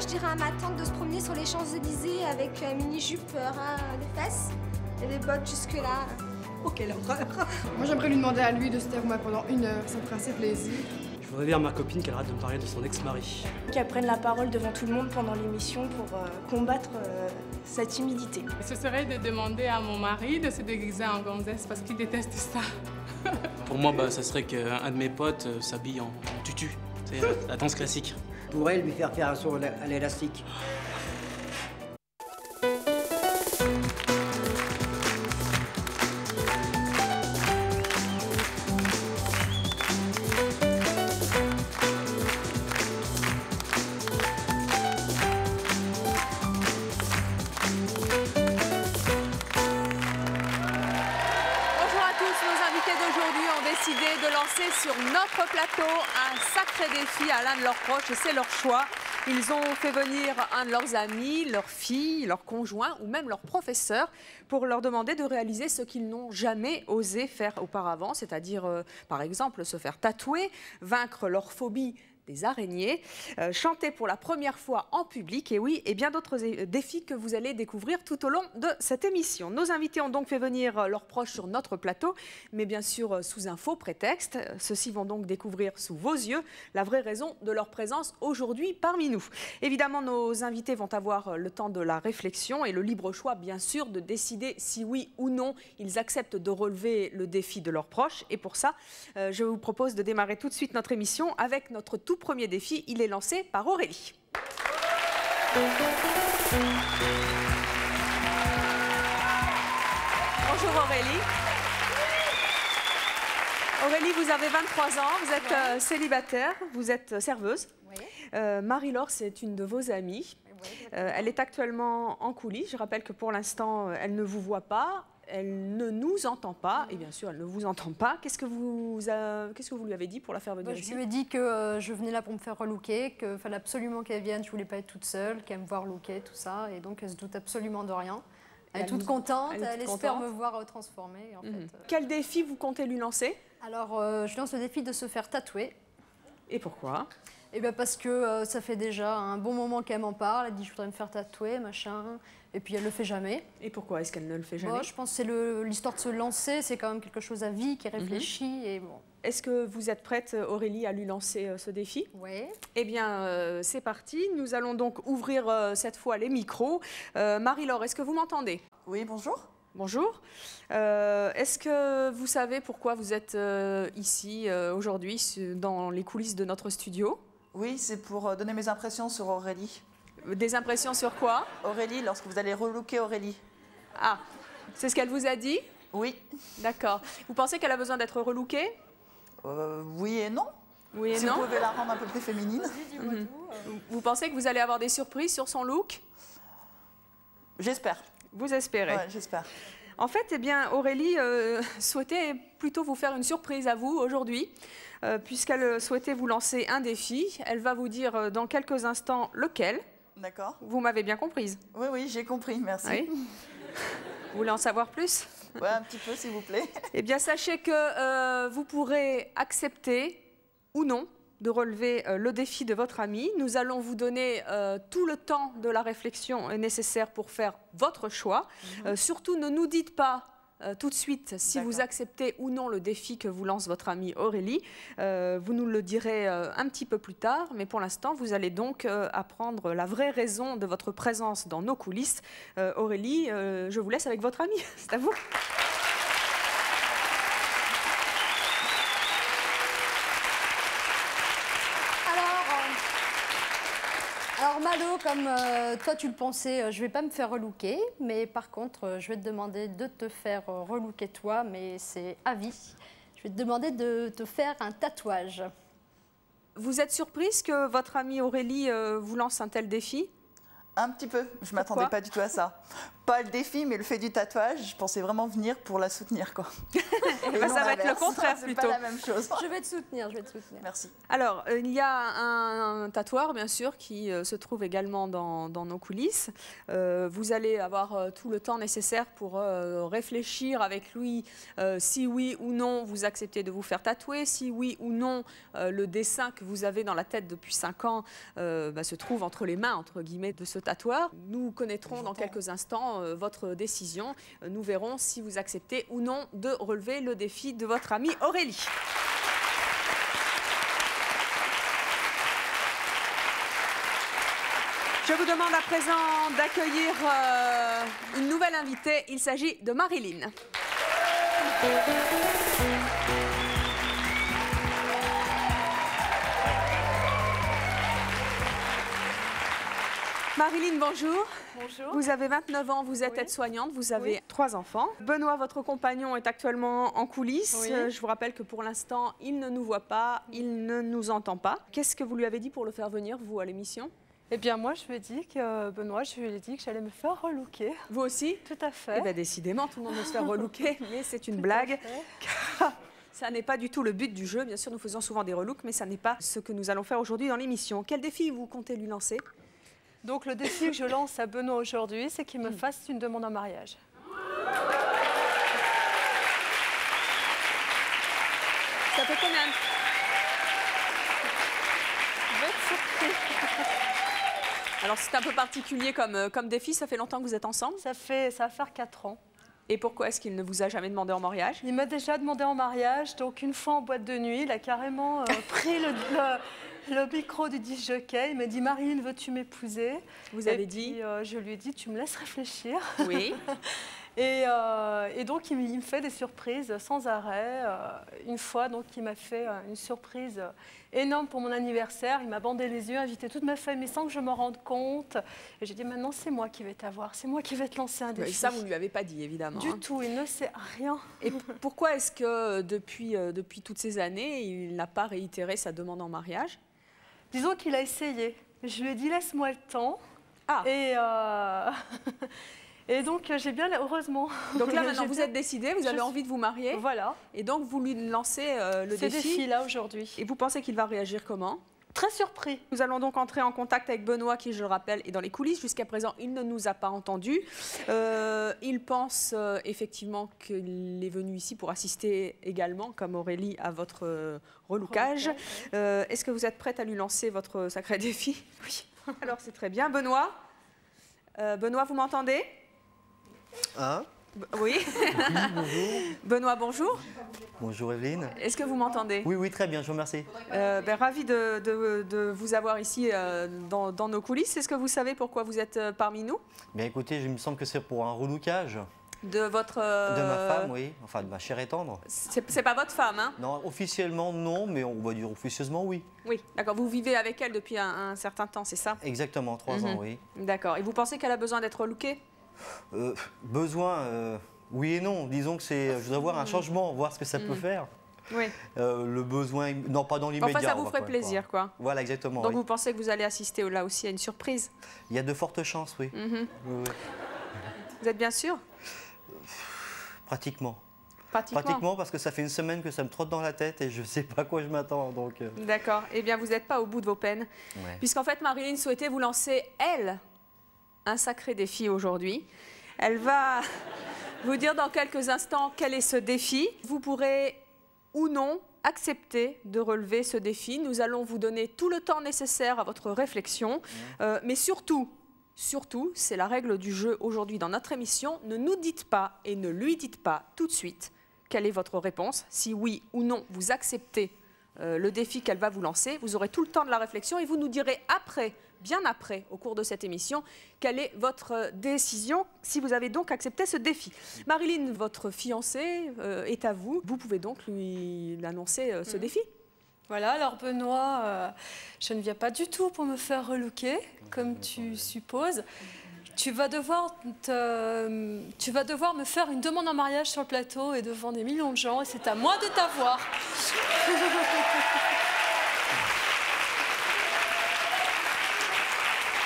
je dirais à ma tante de se promener sur les Champs-Élysées avec une mini-jupe ras les fesses et des bottes jusque-là. Oh, quelle horreur! Moi, j'aimerais lui demander à lui de se taire pendant 1 heure, ça me ferait assez plaisir. Je voudrais dire à ma copine qu'elle arrête de me parler de son ex-mari. Qu'elle prenne la parole devant tout le monde pendant l'émission pour combattre sa timidité. Ce serait de demander à mon mari de se déguiser en gonzesse parce qu'il déteste ça. Pour moi, ça serait qu'un de mes potes s'habille en tutu. C'est la danse classique. Je pourrais lui faire un saut à l'élastique. De lancer sur notre plateau un sacré défi à l'un de leurs proches et c'est leur choix. Ils ont fait venir un de leurs amis, leur fille, leur conjoint ou même leur professeur pour leur demander de réaliser ce qu'ils n'ont jamais osé faire auparavant, c'est-à-dire par exemple se faire tatouer, vaincre leur phobie des araignées, chanter pour la première fois en public, et oui, et bien d'autres défis que vous allez découvrir tout au long de cette émission. Nos invités ont donc fait venir leurs proches sur notre plateau, mais bien sûr sous un faux prétexte. Ceux-ci vont donc découvrir sous vos yeux la vraie raison de leur présence aujourd'hui parmi nous. Évidemment, nos invités vont avoir le temps de la réflexion et le libre choix, bien sûr, de décider si oui ou non ils acceptent de relever le défi de leurs proches. Et pour ça, je vous propose de démarrer tout de suite notre émission avec notre tout premier défi. Il est lancé par Aurélie. Bonjour Aurélie. Aurélie, vous avez 23 ans, vous êtes célibataire, vous êtes serveuse. Oui. Marie-Laure, c'est une de vos amies. Elle est actuellement en coulisses. Je rappelle que pour l'instant, elle ne vous voit pas. Elle ne nous entend pas, et bien sûr, elle ne vous entend pas. Qu'est-ce que vous lui avez dit pour la faire venir ici? Je lui ai dit que je venais là pour me faire relooker, qu'il fallait absolument qu'elle vienne, je ne voulais pas être toute seule, qu'elle me voir looker, tout ça, et donc elle se doute absolument de rien. Elle est toute contente, elle espère me voir transformée. En fait. Quel défi vous comptez lui lancer? Alors, je lance le défi de se faire tatouer. Et pourquoi? Eh bien parce que ça fait déjà un bon moment qu'elle m'en parle, elle dit je voudrais me faire tatouer, machin, et puis elle le fait jamais. Et pourquoi est-ce qu'elle ne le fait jamais? Bon, je pense que c'est l'histoire de se lancer, c'est quand même quelque chose à vie, qui réfléchit, et bon. Est-ce que vous êtes prête, Aurélie, à lui lancer ce défi? Oui. Eh bien, c'est parti. Nous allons donc ouvrir cette fois les micros. Marie-Laure, est-ce que vous m'entendez? Oui, bonjour. Bonjour. Est-ce que vous savez pourquoi vous êtes ici aujourd'hui dans les coulisses de notre studio? Oui, c'est pour donner mes impressions sur Aurélie. Des impressions sur quoi? Aurélie, lorsque vous allez relooker Aurélie. Ah, c'est ce qu'elle vous a dit? Oui. D'accord. Vous pensez qu'elle a besoin d'être relookée? Oui et non. Oui et si non. Vous pouvez la rendre un peu plus féminine. Vous pensez que vous allez avoir des surprises sur son look? J'espère. Vous espérez? Ouais, j'espère. En fait, eh bien, Aurélie souhaitait plutôt vous faire une surprise à vous aujourd'hui, puisqu'elle souhaitait vous lancer un défi. Elle va vous dire dans quelques instants lequel. D'accord. Vous m'avez bien comprise? Oui, oui, j'ai compris, merci. Oui. Vous voulez en savoir plus? Oui, un petit peu, s'il vous plaît. Eh bien, sachez que vous pourrez accepter ou non de relever le défi de votre ami. Nous allons vous donner tout le temps de la réflexion nécessaire pour faire votre choix. Surtout, ne nous dites pas tout de suite si vous acceptez ou non le défi que vous lance votre amie Aurélie. Vous nous le direz un petit peu plus tard, mais pour l'instant, vous allez donc apprendre la vraie raison de votre présence dans nos coulisses. Aurélie, je vous laisse avec votre amie. C'est à vous. Alors Malo, comme toi tu le pensais, je ne vais pas me faire relooker, mais par contre, je vais te demander de te faire relooker toi, mais c'est à vie. Je vais te demander de te faire un tatouage. Vous êtes surprise que votre amie Aurélie vous lance un tel défi? Un petit peu, je m'attendais pas du tout à ça. Pas le défi, mais le fait du tatouage, je pensais vraiment venir pour la soutenir, quoi. Et ben, ça va être le contraire plutôt. C'est pas la même chose. Je vais te soutenir, je vais te soutenir. Merci. Alors, il y a un tatoueur, bien sûr, qui se trouve également dans nos coulisses. Vous allez avoir tout le temps nécessaire pour réfléchir avec lui si oui ou non vous acceptez de vous faire tatouer, si oui ou non le dessin que vous avez dans la tête depuis 5 ans se trouve entre les mains, entre guillemets, de ce tatoueur. Nous connaîtrons dans quelques instants votre décision. Nous verrons si vous acceptez ou non de relever le défi de votre amie Aurélie. Je vous demande à présent d'accueillir une nouvelle invitée. Il s'agit de Marilyn. Marilyn, bonjour. Bonjour. Vous avez 29 ans, vous êtes aide-soignante, vous avez 3 enfants. Benoît, votre compagnon, est actuellement en coulisses. Oui. Je vous rappelle que pour l'instant, il ne nous voit pas, il ne nous entend pas. Qu'est-ce que vous lui avez dit pour le faire venir, vous, à l'émission? Eh bien, moi, je lui ai dit que, Benoît, je lui ai dit que j'allais me faire relooker. Vous aussi? Tout à fait. Eh bien, décidément, tout le monde veut se faire relooker, mais c'est une blague. Car ça n'est pas du tout le but du jeu. Bien sûr, nous faisons souvent des relooks, mais ça n'est pas ce que nous allons faire aujourd'hui dans l'émission. Quel défi vous comptez lui lancer? Donc, le défi que je lance à Benoît aujourd'hui, c'est qu'il me fasse une demande en mariage. Ça fait combien? Je vais être surpris. Alors, c'est un peu particulier comme défi. Ça fait longtemps que vous êtes ensemble? Ça va faire 4 ans. Et pourquoi est-ce qu'il ne vous a jamais demandé en mariage? Il m'a déjà demandé en mariage, donc une fois en boîte de nuit, il a carrément pris le micro du disc jockey. Il m'a dit: Marilyn, veux-tu m'épouser? Vous avez dit? Je lui ai dit: tu me laisses réfléchir. Oui. Et donc, il me fait des surprises sans arrêt. Une fois, donc, il m'a fait une surprise énorme pour mon anniversaire. Il m'a bandé les yeux, invité toute ma famille sans que je m'en rende compte. Et j'ai dit: maintenant, c'est moi qui vais t'avoir. C'est moi qui vais te lancer un défi. Et ça, vous ne lui avez pas dit, évidemment. Du tout, il ne sait rien. Et pourquoi est-ce que depuis toutes ces années, il n'a pas réitéré sa demande en mariage? Disons qu'il a essayé. Je lui ai dit: laisse-moi le temps. Ah. Et donc, j'ai bien, heureusement. Donc là, maintenant, vous êtes décidé, vous avez envie de vous marier. Voilà. Et donc, vous lui lancez le défi. Ce défi-là, aujourd'hui. Et vous pensez qu'il va réagir comment? Très surpris. Nous allons donc entrer en contact avec Benoît, qui, je le rappelle, est dans les coulisses. Jusqu'à présent, il ne nous a pas entendus. Il pense effectivement qu'il est venu ici pour assister également, comme Aurélie, à votre relookage. Est-ce que vous êtes prête à lui lancer votre sacré défi? Oui. Alors, c'est très bien. Benoît, vous m'entendez? Hein? Oui. Bonjour. Benoît, bonjour. Bonjour Evelyne. Est-ce que vous m'entendez? Oui, très bien, je vous remercie. Ravi de vous avoir ici dans nos coulisses. Est-ce que vous savez pourquoi vous êtes parmi nous? Bien écoutez, il me semble que c'est pour un relookage. De votre... De ma femme, oui. Enfin, de ma chère et tendre. C'est pas votre femme, hein? Non, officiellement non, mais on va dire officieusement oui. Oui, d'accord. Vous vivez avec elle depuis un certain temps, c'est ça? Exactement, 3 ans, oui. D'accord. Et vous pensez qu'elle a besoin d'être relookée? Besoin, oui et non. Disons que je voudrais voir un changement, voir ce que ça peut faire. Oui. Le besoin, non, pas dans l'immédiat. Enfin, ça vous ferait plaisir, quoi. Voilà, exactement. Donc oui. vous pensez que vous allez assister là aussi à une surprise? Il y a de fortes chances, oui. Oui. Vous êtes bien sûr? Pratiquement. Pratiquement, parce que ça fait une semaine que ça me trotte dans la tête et je ne sais pas à quoi je m'attends. Donc. D'accord. Eh bien, vous n'êtes pas au bout de vos peines. Ouais. Puisqu'en fait, Marilyn souhaitait vous lancer, elle, un sacré défi aujourd'hui. Elle va vous dire dans quelques instants quel est ce défi. Vous pourrez ou non accepter de relever ce défi. Nous allons vous donner tout le temps nécessaire à votre réflexion. Mais surtout, c'est la règle du jeu aujourd'hui dans notre émission, ne nous dites pas et ne lui dites pas tout de suite quelle est votre réponse. Si oui ou non vous acceptez le défi qu'elle va vous lancer, vous aurez tout le temps de la réflexion et vous nous direz après, bien après, au cours de cette émission, quelle est votre décision, si vous avez donc accepté ce défi. Marilyn, votre fiancé est à vous. Vous pouvez donc lui annoncer ce défi. Voilà, alors Benoît, je ne viens pas du tout pour me faire relooker, comme tu supposes. Tu vas devoir me faire une demande en mariage sur le plateau et devant des millions de gens, et c'est à moi de t'avoir.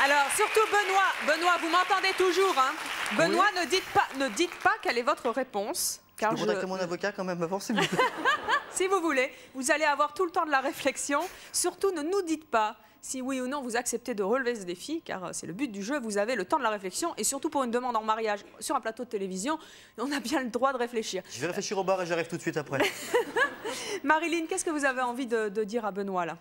Alors, surtout Benoît, vous m'entendez toujours, hein? Benoît, oui. ne dites pas quelle est votre réponse. Car je voudrais que mon avocat quand même avant, s'il vous plaît. Si vous voulez, vous allez avoir tout le temps de la réflexion. Surtout, ne nous dites pas si oui ou non vous acceptez de relever ce défi, car c'est le but du jeu, vous avez le temps de la réflexion. Et surtout pour une demande en mariage sur un plateau de télévision, on a bien le droit de réfléchir. Je vais réfléchir au bar et j'arrive tout de suite après. Marilyn, qu'est-ce que vous avez envie de dire à Benoît là?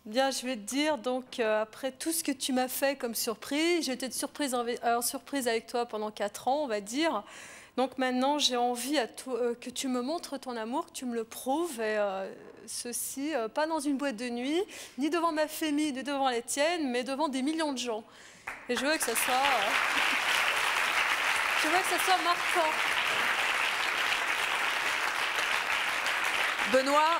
Bien, je vais te dire, donc, après tout ce que tu m'as fait comme surprise, j'ai été surprise avec toi pendant 4 ans, on va dire. Donc maintenant, j'ai envie que tu me montres ton amour, que tu me le prouves, et ceci, pas dans une boîte de nuit, ni devant ma famille, ni devant les tiennes, mais devant des millions de gens. Et je veux que ça soit... je veux que ça soit marquant. Benoît,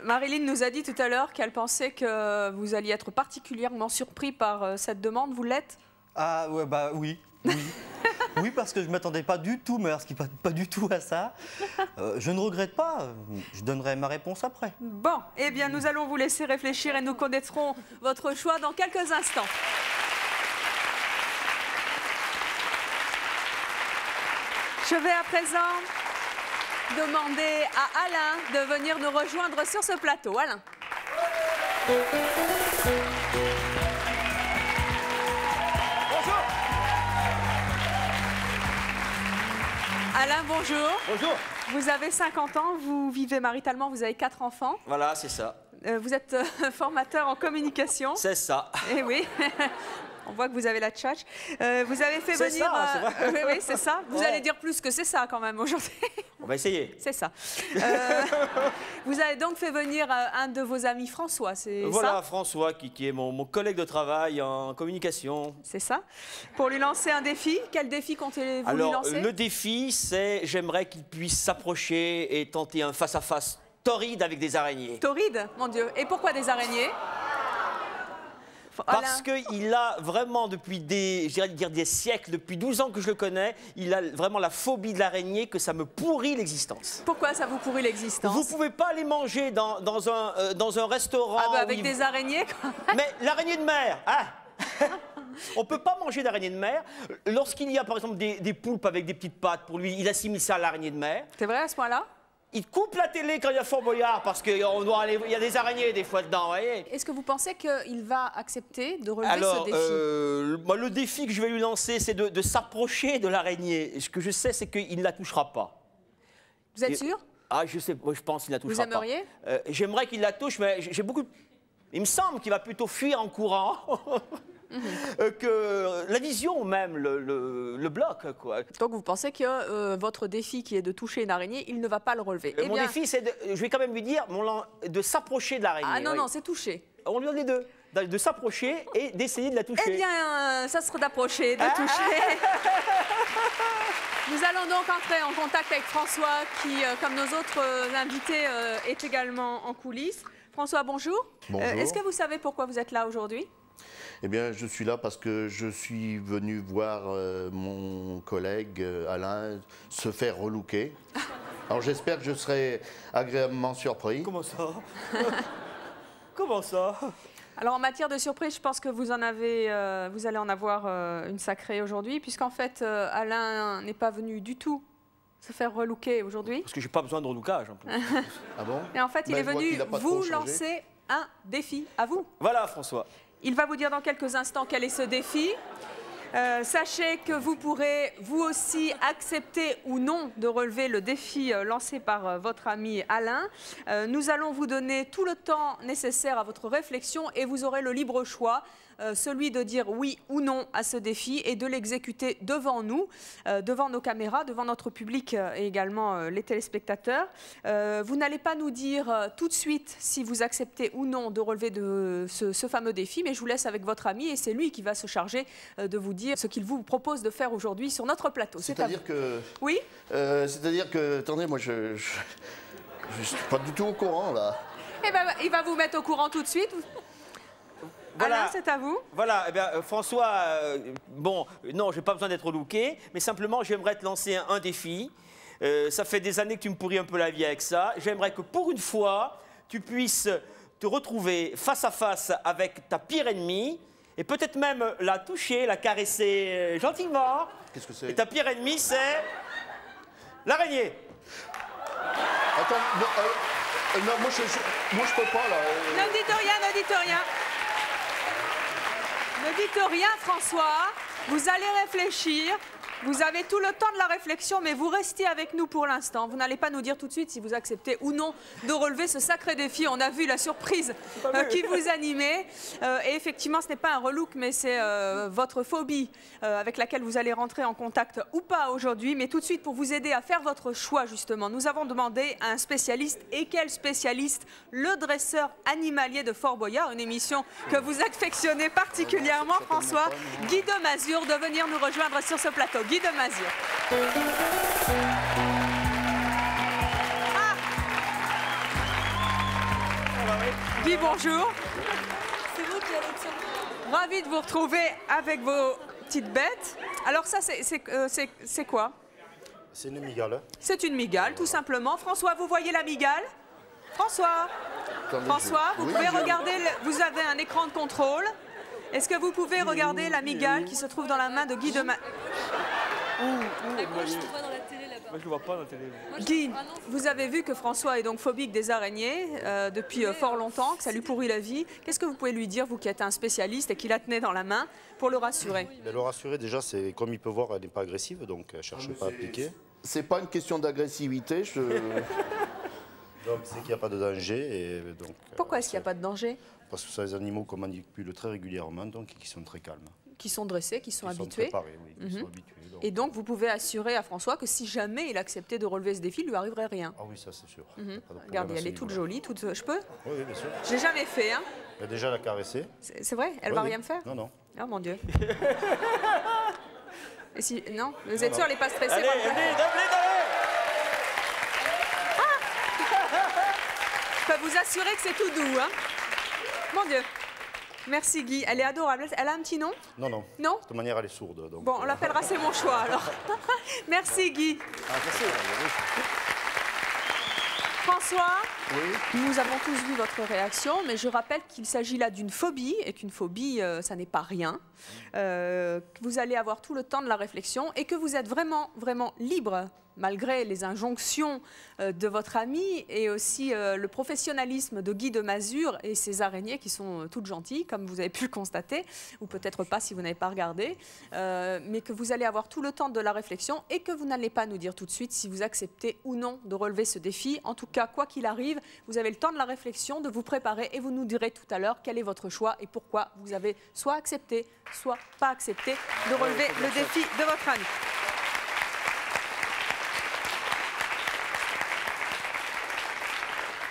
Marilyn nous a dit tout à l'heure qu'elle pensait que vous alliez être particulièrement surpris par cette demande. Vous l'êtes? Ah ouais, bah oui. Oui, parce que je ne m'attendais pas du tout, mais pas du tout à ça. Je ne regrette pas, je donnerai ma réponse après. Bon, eh bien nous allons vous laisser réfléchir et nous connaîtrons votre choix dans quelques instants. Je vais à présent demander à Alain de venir nous rejoindre sur ce plateau. Alain. Alain, bonjour. Bonjour. Vous avez 50 ans, vous vivez maritalement, vous avez 4 enfants. Voilà, c'est ça. Vous êtes formateur en communication. C'est ça. Eh oui. On voit que vous avez la tchatch. Vous avez fait venir... Ça, c'est vrai. Oui, c'est ça. Vous allez dire plus que c'est ça quand même aujourd'hui. On va essayer. C'est ça. Vous avez donc fait venir un de vos amis, François, c'est ça? Voilà, François, qui est mon collègue de travail en communication. C'est ça. Pour lui lancer un défi, quel défi comptez-vous lui lancer? Alors, le défi, c'est j'aimerais qu'il puisse s'approcher et tenter un face-à-face torride avec des araignées. Torride? Mon Dieu. Et pourquoi des araignées? Parce qu'il a vraiment depuis des siècles, depuis 12 ans que je le connais, il a vraiment la phobie de l'araignée, que ça me pourrit l'existence. Pourquoi ça vous pourrit l'existence? Vous ne pouvez pas aller manger dans un restaurant... Ah bah avec des araignées quoi. Mais l'araignée de mer, ah on ne peut pas manger d'araignée de mer. Lorsqu'il y a par exemple des poulpes avec des petites pattes, pour lui, il assimile ça à l'araignée de mer. C'est vrai à ce point-là? Il coupe la télé quand il y a Fort Boyard parce qu'il y a des araignées des fois dedans, voyez. Est-ce que vous pensez qu'il va accepter de relever ce défi? Moi, le défi que je vais lui lancer, c'est de s'approcher de l'araignée. Ce que je sais, c'est qu'il ne la touchera pas. Vous êtes sûr? Ah, je sais, moi, je pense qu'il ne la touchera pas. Vous aimeriez? J'aimerais qu'il la touche, mais j'ai beaucoup... Il me semble qu'il va plutôt fuir en courant. Que la vision même le bloque, quoi. Donc vous pensez que votre défi qui est de toucher une araignée, il ne va pas le relever? Mon défi, c'est je vais quand même lui dire de s'approcher de l'araignée. Ah non, non, c'est toucher. On lui donne les deux. De s'approcher et d'essayer de la toucher. Eh bien, ça sera d'approcher, de toucher. Nous allons donc entrer en contact avec François qui, comme nos autres invités, est également en coulisses. François, bonjour. Bonjour. Est-ce que vous savez pourquoi vous êtes là aujourd'hui? Eh bien, je suis là parce que je suis venu voir mon collègue Alain se faire relooker. Alors, j'espère que je serai agréablement surpris. Comment ça? Comment ça? Alors, en matière de surprise, je pense que vous allez en avoir une sacrée aujourd'hui, puisqu'en fait, Alain n'est pas venu du tout se faire relooker aujourd'hui. Parce que j'ai pas besoin de relookage en plus. Ah bon? Et en fait, il est venu vous lancer un défi. À vous. Voilà, François. Il va vous dire dans quelques instants quel est ce défi. Sachez que vous pourrez vous aussi accepter ou non de relever le défi lancé par votre ami Alain. Nous allons vous donner tout le temps nécessaire à votre réflexion et vous aurez le libre choix, celui de dire oui ou non à ce défi et de l'exécuter devant nous, devant nos caméras, devant notre public et également les téléspectateurs. Vous n'allez pas nous dire tout de suite si vous acceptez ou non de relever ce fameux défi, mais je vous laisse avec votre ami et c'est lui qui va se charger de vous dire ce qu'il vous propose de faire aujourd'hui sur notre plateau. C'est-à-dire que... Oui c'est-à-dire que... Attendez, moi je suis pas du tout au courant là. Eh ben, il va vous mettre au courant tout de suite. Voilà. Alain, c'est à vous. Voilà, eh bien, François, bon, non, j'ai pas besoin d'être looké, mais simplement, j'aimerais te lancer un défi. Ça fait des années que tu me pourris un peu la vie avec ça. J'aimerais que pour une fois, tu puisses te retrouver face à face avec ta pire ennemie et peut-être même la toucher, la caresser gentiment. Qu'est-ce que c'est? Et ta pire ennemie, c'est l'araignée. Attends, non, moi je peux pas là. Ne dites rien, ne dites rien. Ne dites rien, François. Vous allez réfléchir. Vous avez tout le temps de la réflexion, mais vous restez avec nous pour l'instant. Vous n'allez pas nous dire tout de suite si vous acceptez ou non de relever ce sacré défi. On a vu la surprise qui vous animait. Et effectivement, ce n'est pas un relook, mais c'est votre phobie avec laquelle vous allez rentrer en contact ou pas aujourd'hui. Mais tout de suite, pour vous aider à faire votre choix, justement, nous avons demandé à un spécialiste. Et quel spécialiste? Le dresseur animalier de Fort Boyard, une émission que vous affectionnez particulièrement, François, Guy de Mazure, de venir nous rejoindre sur ce plateau. Guy de Mazure. Guy, bonjour. C'est vous qui allez observer. Ravi de vous retrouver avec vos petites bêtes. Alors ça, c'est quoi? C'est une migale. C'est une migale, tout simplement. François, vous voyez la migale? François, vous pouvez regarder, vous avez un écran de contrôle. Est-ce que vous pouvez regarder la migale qui se trouve dans la main de Guy de Mazure? Moi, je te vois dans la télé là-bas. Moi, je ne vois pas dans la télé. Guy, vous avez vu que François est donc phobique des araignées depuis fort longtemps, que ça lui pourrit la vie. Qu'est-ce que vous pouvez lui dire, vous qui êtes un spécialiste et qui la tenez dans la main, pour le rassurer? Le rassurer, déjà, c'est comme il peut voir, elle n'est pas agressive, donc elle ne cherche pas à piquer. C'est pas une question d'agressivité. Donc c'est qu'il n'y a pas de danger. Et donc, pourquoi est-ce qu'il n'y a pas de danger? Parce que ce sont des animaux qu'on manipule très régulièrement, donc qui sont très calmes. Qui sont dressés, qui sont habitués. Qui sont préparés, oui, qui sont habitués. Donc. Et donc vous pouvez assurer à François que si jamais il acceptait de relever ce défi, il ne lui arriverait rien. Ah oui, ça c'est sûr. Regardez, elle est toute jolie, toute... Je peux? Oui, bien sûr. Je l'ai jamais fait, hein. Elle a déjà la caresser. C'est vrai? Elle va rien me faire? Non, non. Oh mon Dieu. Et si... Non? Vous êtes sûr, elle n'est pas stressée? Allez, Je peux vous assurer que c'est tout doux, hein. Mon Dieu. Merci Guy, elle est adorable. Elle a un petit nom? Non, non. Non? De toute manière, elle est sourde. Donc, bon, on l'appellera, c'est mon choix alors. Merci Guy. François, nous avons tous vu votre réaction, mais je rappelle qu'il s'agit là d'une phobie, et qu'une phobie, ça n'est pas rien. Que vous allez avoir tout le temps de la réflexion et que vous êtes vraiment, vraiment libre, malgré les injonctions de votre ami et aussi le professionnalisme de Guy de Mazure et ses araignées qui sont toutes gentilles, comme vous avez pu le constater, ou peut-être pas si vous n'avez pas regardé, mais que vous allez avoir tout le temps de la réflexion et que vous n'allez pas nous dire tout de suite si vous acceptez ou non de relever ce défi. En tout cas, quoi qu'il arrive, vous avez le temps de la réflexion, de vous préparer et vous nous direz tout à l'heure quel est votre choix et pourquoi vous avez soit accepté, soit pas accepté de relever le défi de votre ami.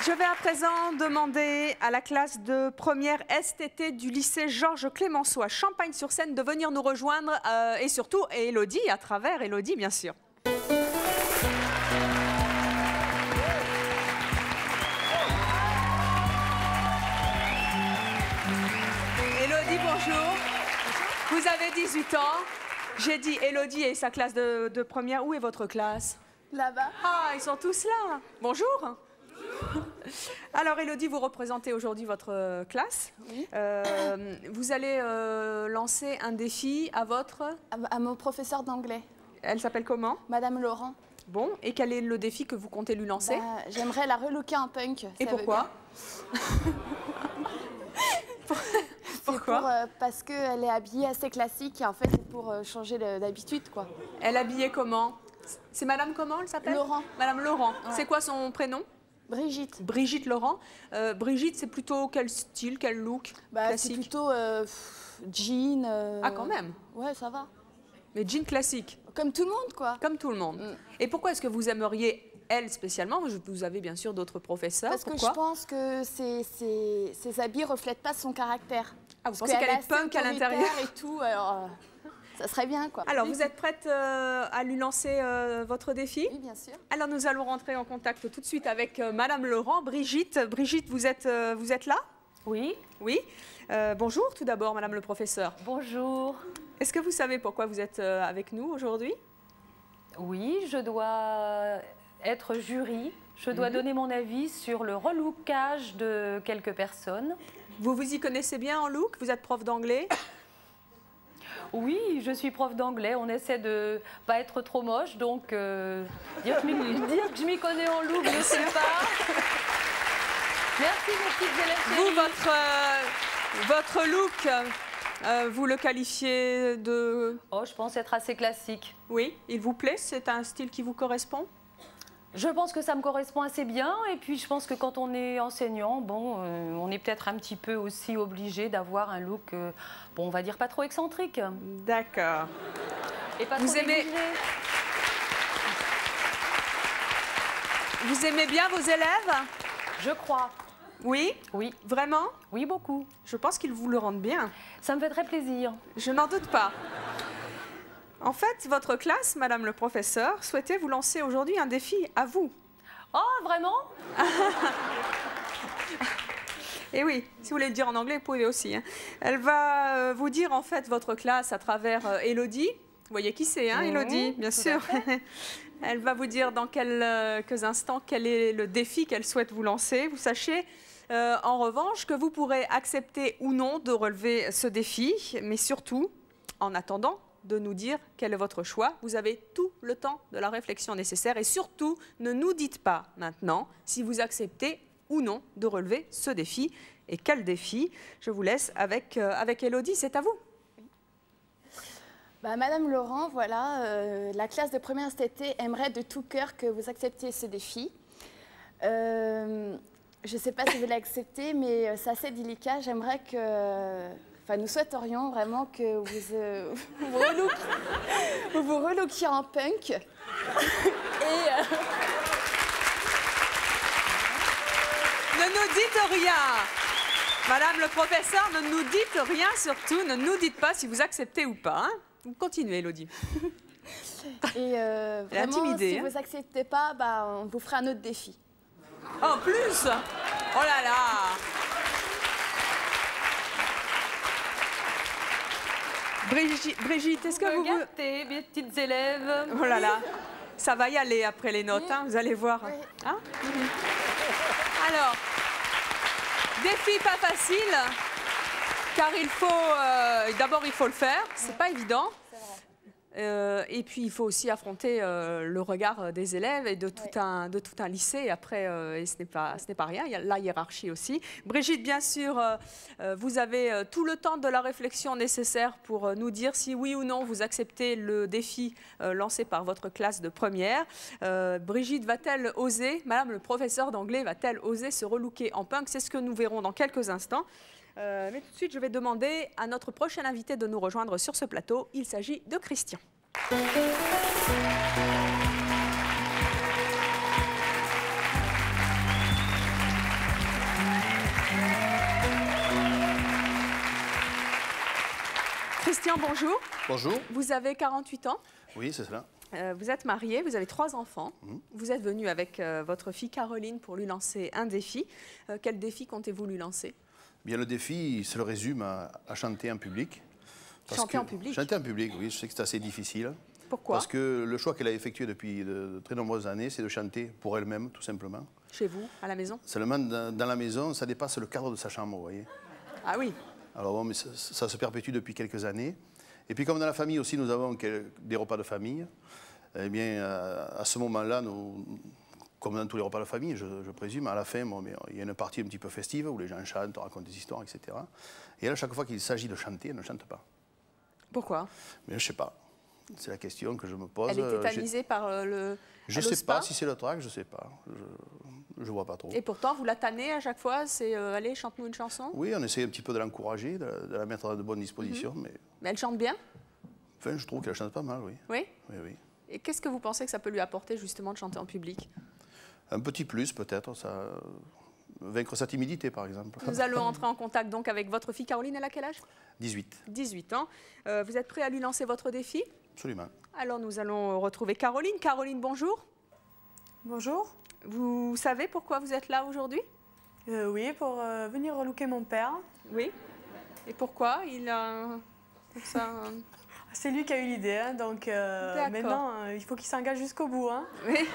Je vais à présent demander à la classe de première STT du lycée Georges Clémenceau à Champagne-sur-Seine de venir nous rejoindre et surtout Élodie, à travers Élodie bien sûr. Élodie, bonjour. Vous avez 18 ans. J'ai dit Élodie et sa classe de première. Où est votre classe? Là-bas. Ah, ils sont tous là. Bonjour. Alors Élodie, vous représentez aujourd'hui votre classe. Oui. Vous allez lancer un défi à votre... À mon professeur d'anglais. Elle s'appelle comment? Madame Laurent. Bon, et quel est le défi que vous comptez lui lancer? J'aimerais la relooker en punk. Et pourquoi? Pourquoi? Parce qu'elle est habillée assez classique et en fait c'est pour changer d'habitude quoi. Elle est habillée comment? C'est Madame comment elle s'appelle? Laurent. Madame Laurent. Ouais. C'est quoi son prénom? Brigitte. Brigitte Laurent. Brigitte, c'est plutôt quel style, quel look? C'est plutôt jean. Ah, quand même. Ouais, ça va. Mais jean classique. Comme tout le monde, quoi. Comme tout le monde. Et pourquoi est-ce que vous aimeriez elle spécialement? Vous avez bien sûr d'autres professeurs. Parce que je pense que ses habits ne reflètent pas son caractère. Ah, vous pensez qu'elle est punk à l'intérieur et tout, alors ça serait bien, quoi. Alors, vous êtes prête à lui lancer votre défi? Oui, bien sûr. Alors, nous allons rentrer en contact tout de suite avec Madame Laurent. Brigitte, vous êtes là? Oui. Oui. Bonjour tout d'abord, Madame le professeur. Bonjour. Est-ce que vous savez pourquoi vous êtes avec nous aujourd'hui? Oui, je dois être jury Je dois donner mon avis sur le relookage de quelques personnes. Vous vous y connaissez bien en look? Vous êtes prof d'anglais? Oui, je suis prof d'anglais. On essaie de pas être trop moche, donc dire que je m'y connais en look, je ne sais pas. Merci, mes petites élèves. Vous, votre look, vous le qualifiez de... Oh, je pense être assez classique. Oui, il vous plaît? C'est un style qui vous correspond? Je pense que ça me correspond assez bien. Et puis, je pense que quand on est enseignant, bon, on est peut-être un petit peu aussi obligé d'avoir un look, bon, on va dire pas trop excentrique. D'accord. Et pas Vous trop aimez... négligé. Vous aimez bien vos élèves? Je crois. Oui? Oui. Vraiment? Oui, beaucoup. Je pense qu'ils vous le rendent bien. Ça me fait très plaisir. Je n'en doute pas. En fait, votre classe, Madame le professeur, souhaitait vous lancer aujourd'hui un défi à vous. Oh, vraiment? Et oui, si vous voulez le dire en anglais, vous pouvez aussi. Hein. Elle va vous dire en fait votre classe à travers Élodie. Vous voyez qui c'est, hein, Élodie, bien sûr. Elle va vous dire dans quelques instants quel est le défi qu'elle souhaite vous lancer. Vous sachez en revanche que vous pourrez accepter ou non de relever ce défi, mais surtout, en attendant, de nous dire quel est votre choix. Vous avez tout le temps de la réflexion nécessaire et surtout, ne nous dites pas maintenant si vous acceptez ou non de relever ce défi. Et quel défi? Je vous laisse avec Élodie, c'est à vous. Bah, Madame Laurent, voilà, la classe de première cet été aimerait de tout cœur que vous acceptiez ce défi. Je ne sais pas si vous l'acceptez, mais c'est assez délicat. J'aimerais que... Enfin, nous souhaiterions vraiment que vous vous relookiez en punk. Et... Ne nous dites rien. Madame le professeur, ne nous dites rien surtout. Ne nous dites pas si vous acceptez ou pas. Hein. Vous continuez, Élodie. Et vraiment, si vous n'acceptez pas, bah, on vous fera un autre défi. En plus? Oh là là! Brigitte, est-ce que vous... Regardez, mes petites élèves. Oh là là, ça va y aller après les notes, hein, vous allez voir. Oui. Hein? Alors, défi pas facile, car il faut... D'abord, il faut le faire, c'est pas évident. Et puis, il faut aussi affronter le regard des élèves et de tout un lycée. Après, et ce n'est pas rien, il y a la hiérarchie aussi. Brigitte, bien sûr, vous avez tout le temps de la réflexion nécessaire pour nous dire si oui ou non vous acceptez le défi lancé par votre classe de première. Brigitte va-t-elle oser, Madame le professeur d'anglais, va-t-elle oser se relooker en punk? C'est ce que nous verrons dans quelques instants. Mais tout de suite, je vais demander à notre prochain invité de nous rejoindre sur ce plateau. Il s'agit de Christian. Christian, bonjour. Bonjour. Vous avez 48 ans. Oui, c'est cela. Vous êtes marié, vous avez 3 enfants. Vous êtes venu avec votre fille Caroline pour lui lancer un défi. Quel défi comptez-vous lui lancer? Bien, le défi, il se le résume à chanter en public. Chanter en public? Chanter en public, oui. Je sais que c'est assez difficile. Pourquoi? Parce que le choix qu'elle a effectué depuis de très nombreuses années, c'est de chanter pour elle-même, tout simplement. Chez vous, à la maison? Seulement, dans la maison, ça dépasse le cadre de sa chambre, vous voyez. Ah oui. Alors bon, mais ça se perpétue depuis quelques années. Et puis comme dans la famille aussi, nous avons des repas de famille, eh bien, à ce moment-là, comme dans tous les repas de famille, je présume, à la fin, bon, il y a une partie un petit peu festive où les gens chantent, racontent des histoires, etc. Et elle, à chaque fois qu'il s'agit de chanter, elle ne chante pas. Pourquoi? Mais je ne sais pas. C'est la question que je me pose. Elle est tétanisée par le... Je ne sais pas si c'est le trac, je ne sais pas. Je ne vois pas trop. Et pourtant, vous la tannez à chaque fois, c'est allez, chante-nous une chanson? Oui, on essaie un petit peu de l'encourager, de la mettre à de bonnes dispositions. Mais elle chante bien? Enfin, je trouve qu'elle chante pas mal, oui. Oui? Oui, oui. Et qu'est-ce que vous pensez que ça peut lui apporter, justement, de chanter en public? Un petit plus, peut-être, ça... Vaincre sa timidité, par exemple. Nous allons entrer en contact donc avec votre fille Caroline. Elle a quel âge? 18. 18 ans. Vous êtes prêt à lui lancer votre défi? Absolument. Alors, nous allons retrouver Caroline. Caroline, bonjour. Bonjour. Vous savez pourquoi vous êtes là aujourd'hui? Oui, pour venir relooker mon père. Oui. Et pourquoi? Il a... ça... C'est lui qui a eu l'idée, hein, donc maintenant, il faut qu'il s'engage jusqu'au bout. Hein. Oui.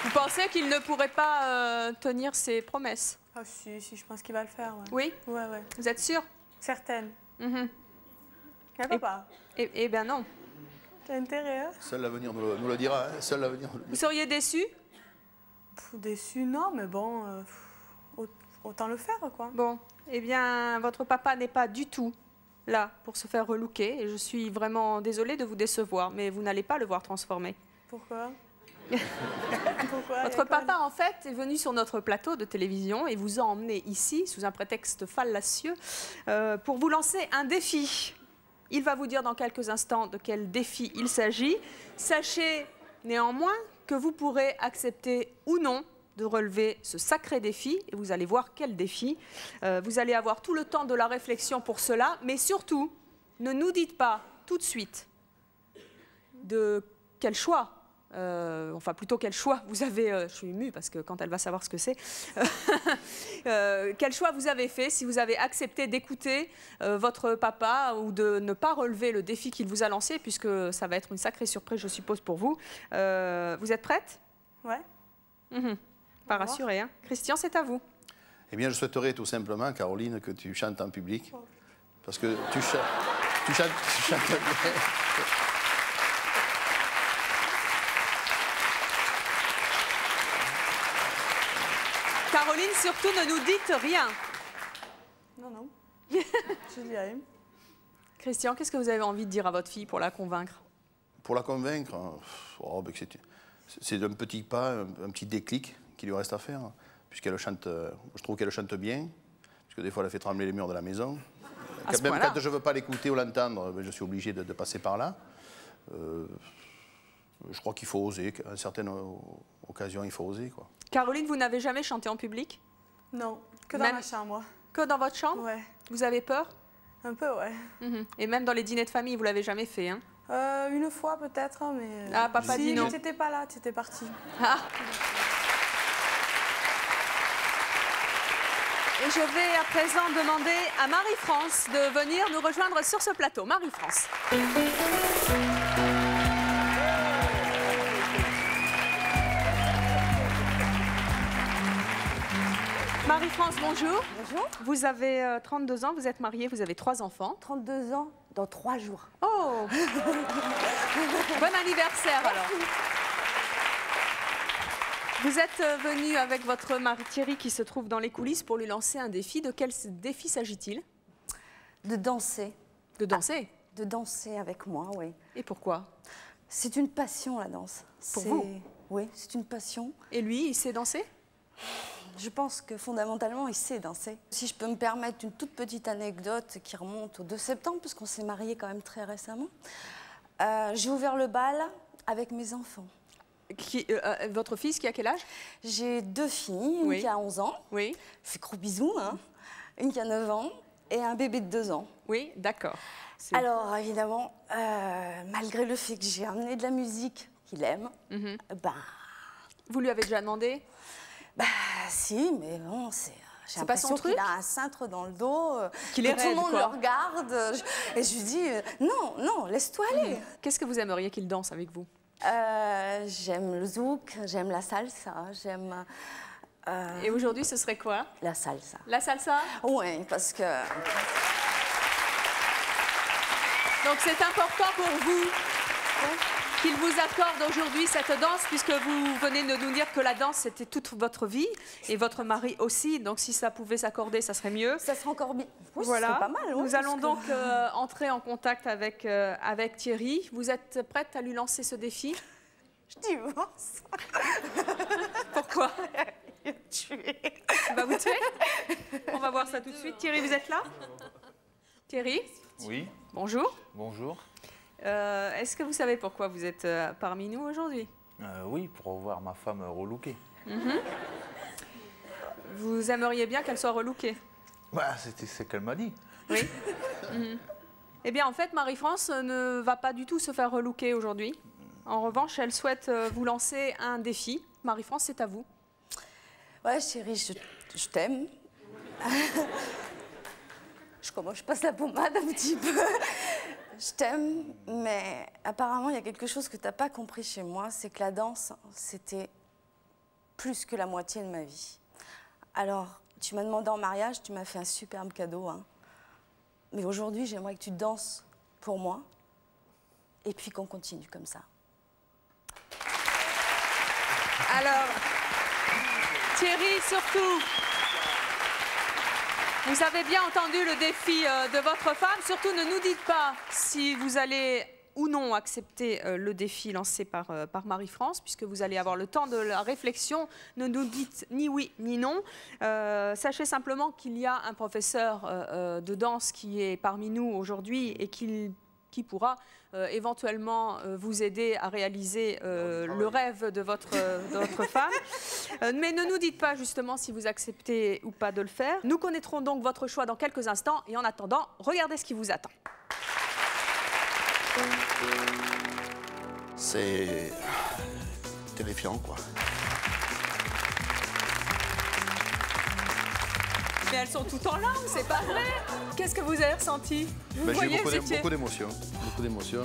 Vous pensez qu'il ne pourrait pas tenir ses promesses? Ah si, je pense qu'il va le faire. Ouais. Oui? Ouais. Vous êtes sûre? Certaine. Mais papa. Eh bien non. T'as intérêt, hein? Seul l'avenir nous le dira. Hein. Seul l'avenir. Vous seriez déçu? Déçu, non, mais bon, autant le faire, quoi. Bon, eh bien, votre papa n'est pas du tout là pour se faire relooker. Et je suis vraiment désolée de vous décevoir, mais vous n'allez pas le voir transformé. Pourquoi? Pourquoi? Votre papa, en fait, est venu sur notre plateau de télévision et vous a emmené ici, sous un prétexte fallacieux, pour vous lancer un défi. Il va vous dire dans quelques instants de quel défi il s'agit. Sachez néanmoins que vous pourrez accepter ou non de relever ce sacré défi. Et vous allez voir quel défi. Vous allez avoir tout le temps de la réflexion pour cela. Mais surtout, ne nous dites pas tout de suite de quel choix. Enfin, plutôt quel choix vous avez, je suis émue parce que quand elle va savoir ce que c'est, quel choix vous avez fait, si vous avez accepté d'écouter votre papa ou de ne pas relever le défi qu'il vous a lancé, puisque ça va être une sacrée surprise, je suppose, pour vous. Vous êtes prête? Ouais. Pas rassurée, hein. Christian, c'est à vous. Eh bien, je souhaiterais tout simplement, Caroline, que tu chantes en public. Parce que tu chantes bien. Caroline, surtout, ne nous dites rien. Non. Je dis rien. Christian, qu'est-ce que vous avez envie de dire à votre fille pour la convaincre? Pour la convaincre, c'est un petit pas, un petit déclic qu'il lui reste à faire. Puisqu'elle chante, je trouve qu'elle chante bien. Puisque des fois, elle fait trembler les murs de la maison. Même quand je ne veux pas l'écouter ou l'entendre, je suis obligé de passer par là. Je crois qu'il faut oser. À certaines occasions, il faut oser, quoi. Caroline, vous n'avez jamais chanté en public? Non, que dans ma chambre. Que dans votre chambre? Ouais. Vous avez peur? Un peu, ouais. Et même dans les dîners de famille, vous l'avez jamais fait, hein? Une fois peut-être, mais... Ah, papa dit non. Si, tu n'étais pas là, tu étais parti. Ah. Et je vais à présent demander à Marie-France de venir nous rejoindre sur ce plateau. Marie-France. Marie-France, bonjour. Bonjour. Vous avez 32 ans, vous êtes mariée, vous avez 3 enfants. 32 ans dans 3 jours. Oh. Bon anniversaire alors. Vous êtes venue avec votre mari Thierry qui se trouve dans les coulisses pour lui lancer un défi. De quel défi s'agit-il? De danser. De danser? De danser avec moi, oui. Et pourquoi? C'est une passion, la danse. Pour vous? Oui, c'est une passion. Et lui, il sait danser? Je pense que fondamentalement, il sait danser. Si je peux me permettre une toute petite anecdote qui remonte au 2 septembre, puisqu'on s'est mariés quand même très récemment, j'ai ouvert le bal avec mes enfants. Votre fils qui a quel âge? J'ai 2 filles, une qui a 11 ans. Oui. Je fais gros bisous, hein. Une qui a 9 ans et un bébé de 2 ans. Oui, d'accord. Alors, évidemment, malgré le fait que j'ai amené de la musique qu'il aime, Vous lui avez déjà demandé? Bah, si, mais bon, j'ai pas son l'impression truc? qu'il a un cintre dans le dos, Qu'il est que tout le raide, monde quoi. le regarde. Et je lui dis, non, laisse-toi aller. Qu'est-ce que vous aimeriez qu'il danse avec vous? J'aime le zouk, j'aime la salsa, j'aime... Et aujourd'hui, ce serait quoi? La salsa. La salsa? Oui, parce que... Donc c'est important pour vous qu'il vous accorde aujourd'hui cette danse, puisque vous venez de nous dire que la danse, c'était toute votre vie, et votre mari aussi. Donc si ça pouvait s'accorder, ça serait mieux. Ça serait encore bien. Oui, voilà. ça serait pas mal. Nous allons donc entrer en contact avec Thierry. Vous êtes prête à lui lancer ce défi? Je divorce. Pourquoi? Il va me tuer. Il va vous tuer? On va voir ça tout de suite. Thierry, vous êtes là? Thierry? Oui. Bonjour. Bonjour. Est-ce que vous savez pourquoi vous êtes parmi nous aujourd'hui? Oui, pour voir ma femme relookée. Vous aimeriez bien qu'elle soit relookée? Bah, c'est ce qu'elle m'a dit. Oui. Eh bien, en fait, Marie-France ne va pas du tout se faire relooker aujourd'hui. En revanche, elle souhaite vous lancer un défi. Marie-France, c'est à vous. Ouais, chérie, je t'aime. Je passe la pommade un petit peu. je t'aime, mais apparemment, il y a quelque chose que tu n'as pas compris chez moi, c'est que la danse, c'était plus que la moitié de ma vie. Alors, tu m'as demandé en mariage, tu m'as fait un superbe cadeau, hein. Mais aujourd'hui, j'aimerais que tu danses pour moi, et puis qu'on continue comme ça. Alors, Thierry, surtout, vous avez bien entendu le défi de votre femme. Surtout, ne nous dites pas si vous allez ou non accepter le défi lancé par Marie-France, puisque vous allez avoir le temps de la réflexion. Ne nous dites ni oui ni non. Sachez simplement qu'il y a un professeur de danse qui est parmi nous aujourd'hui et qui pourra éventuellement vous aider à réaliser le rêve de votre femme. Mais ne nous dites pas justement si vous acceptez ou pas de le faire. Nous connaîtrons donc votre choix dans quelques instants et en attendant, regardez ce qui vous attend. C'est terrifiant, quoi. Mais elles sont toutes en larmes, c'est pas vrai. Qu'est-ce que vous avez ressenti? Vous voyez, j'ai beaucoup d'émotions. Beaucoup d'émotions.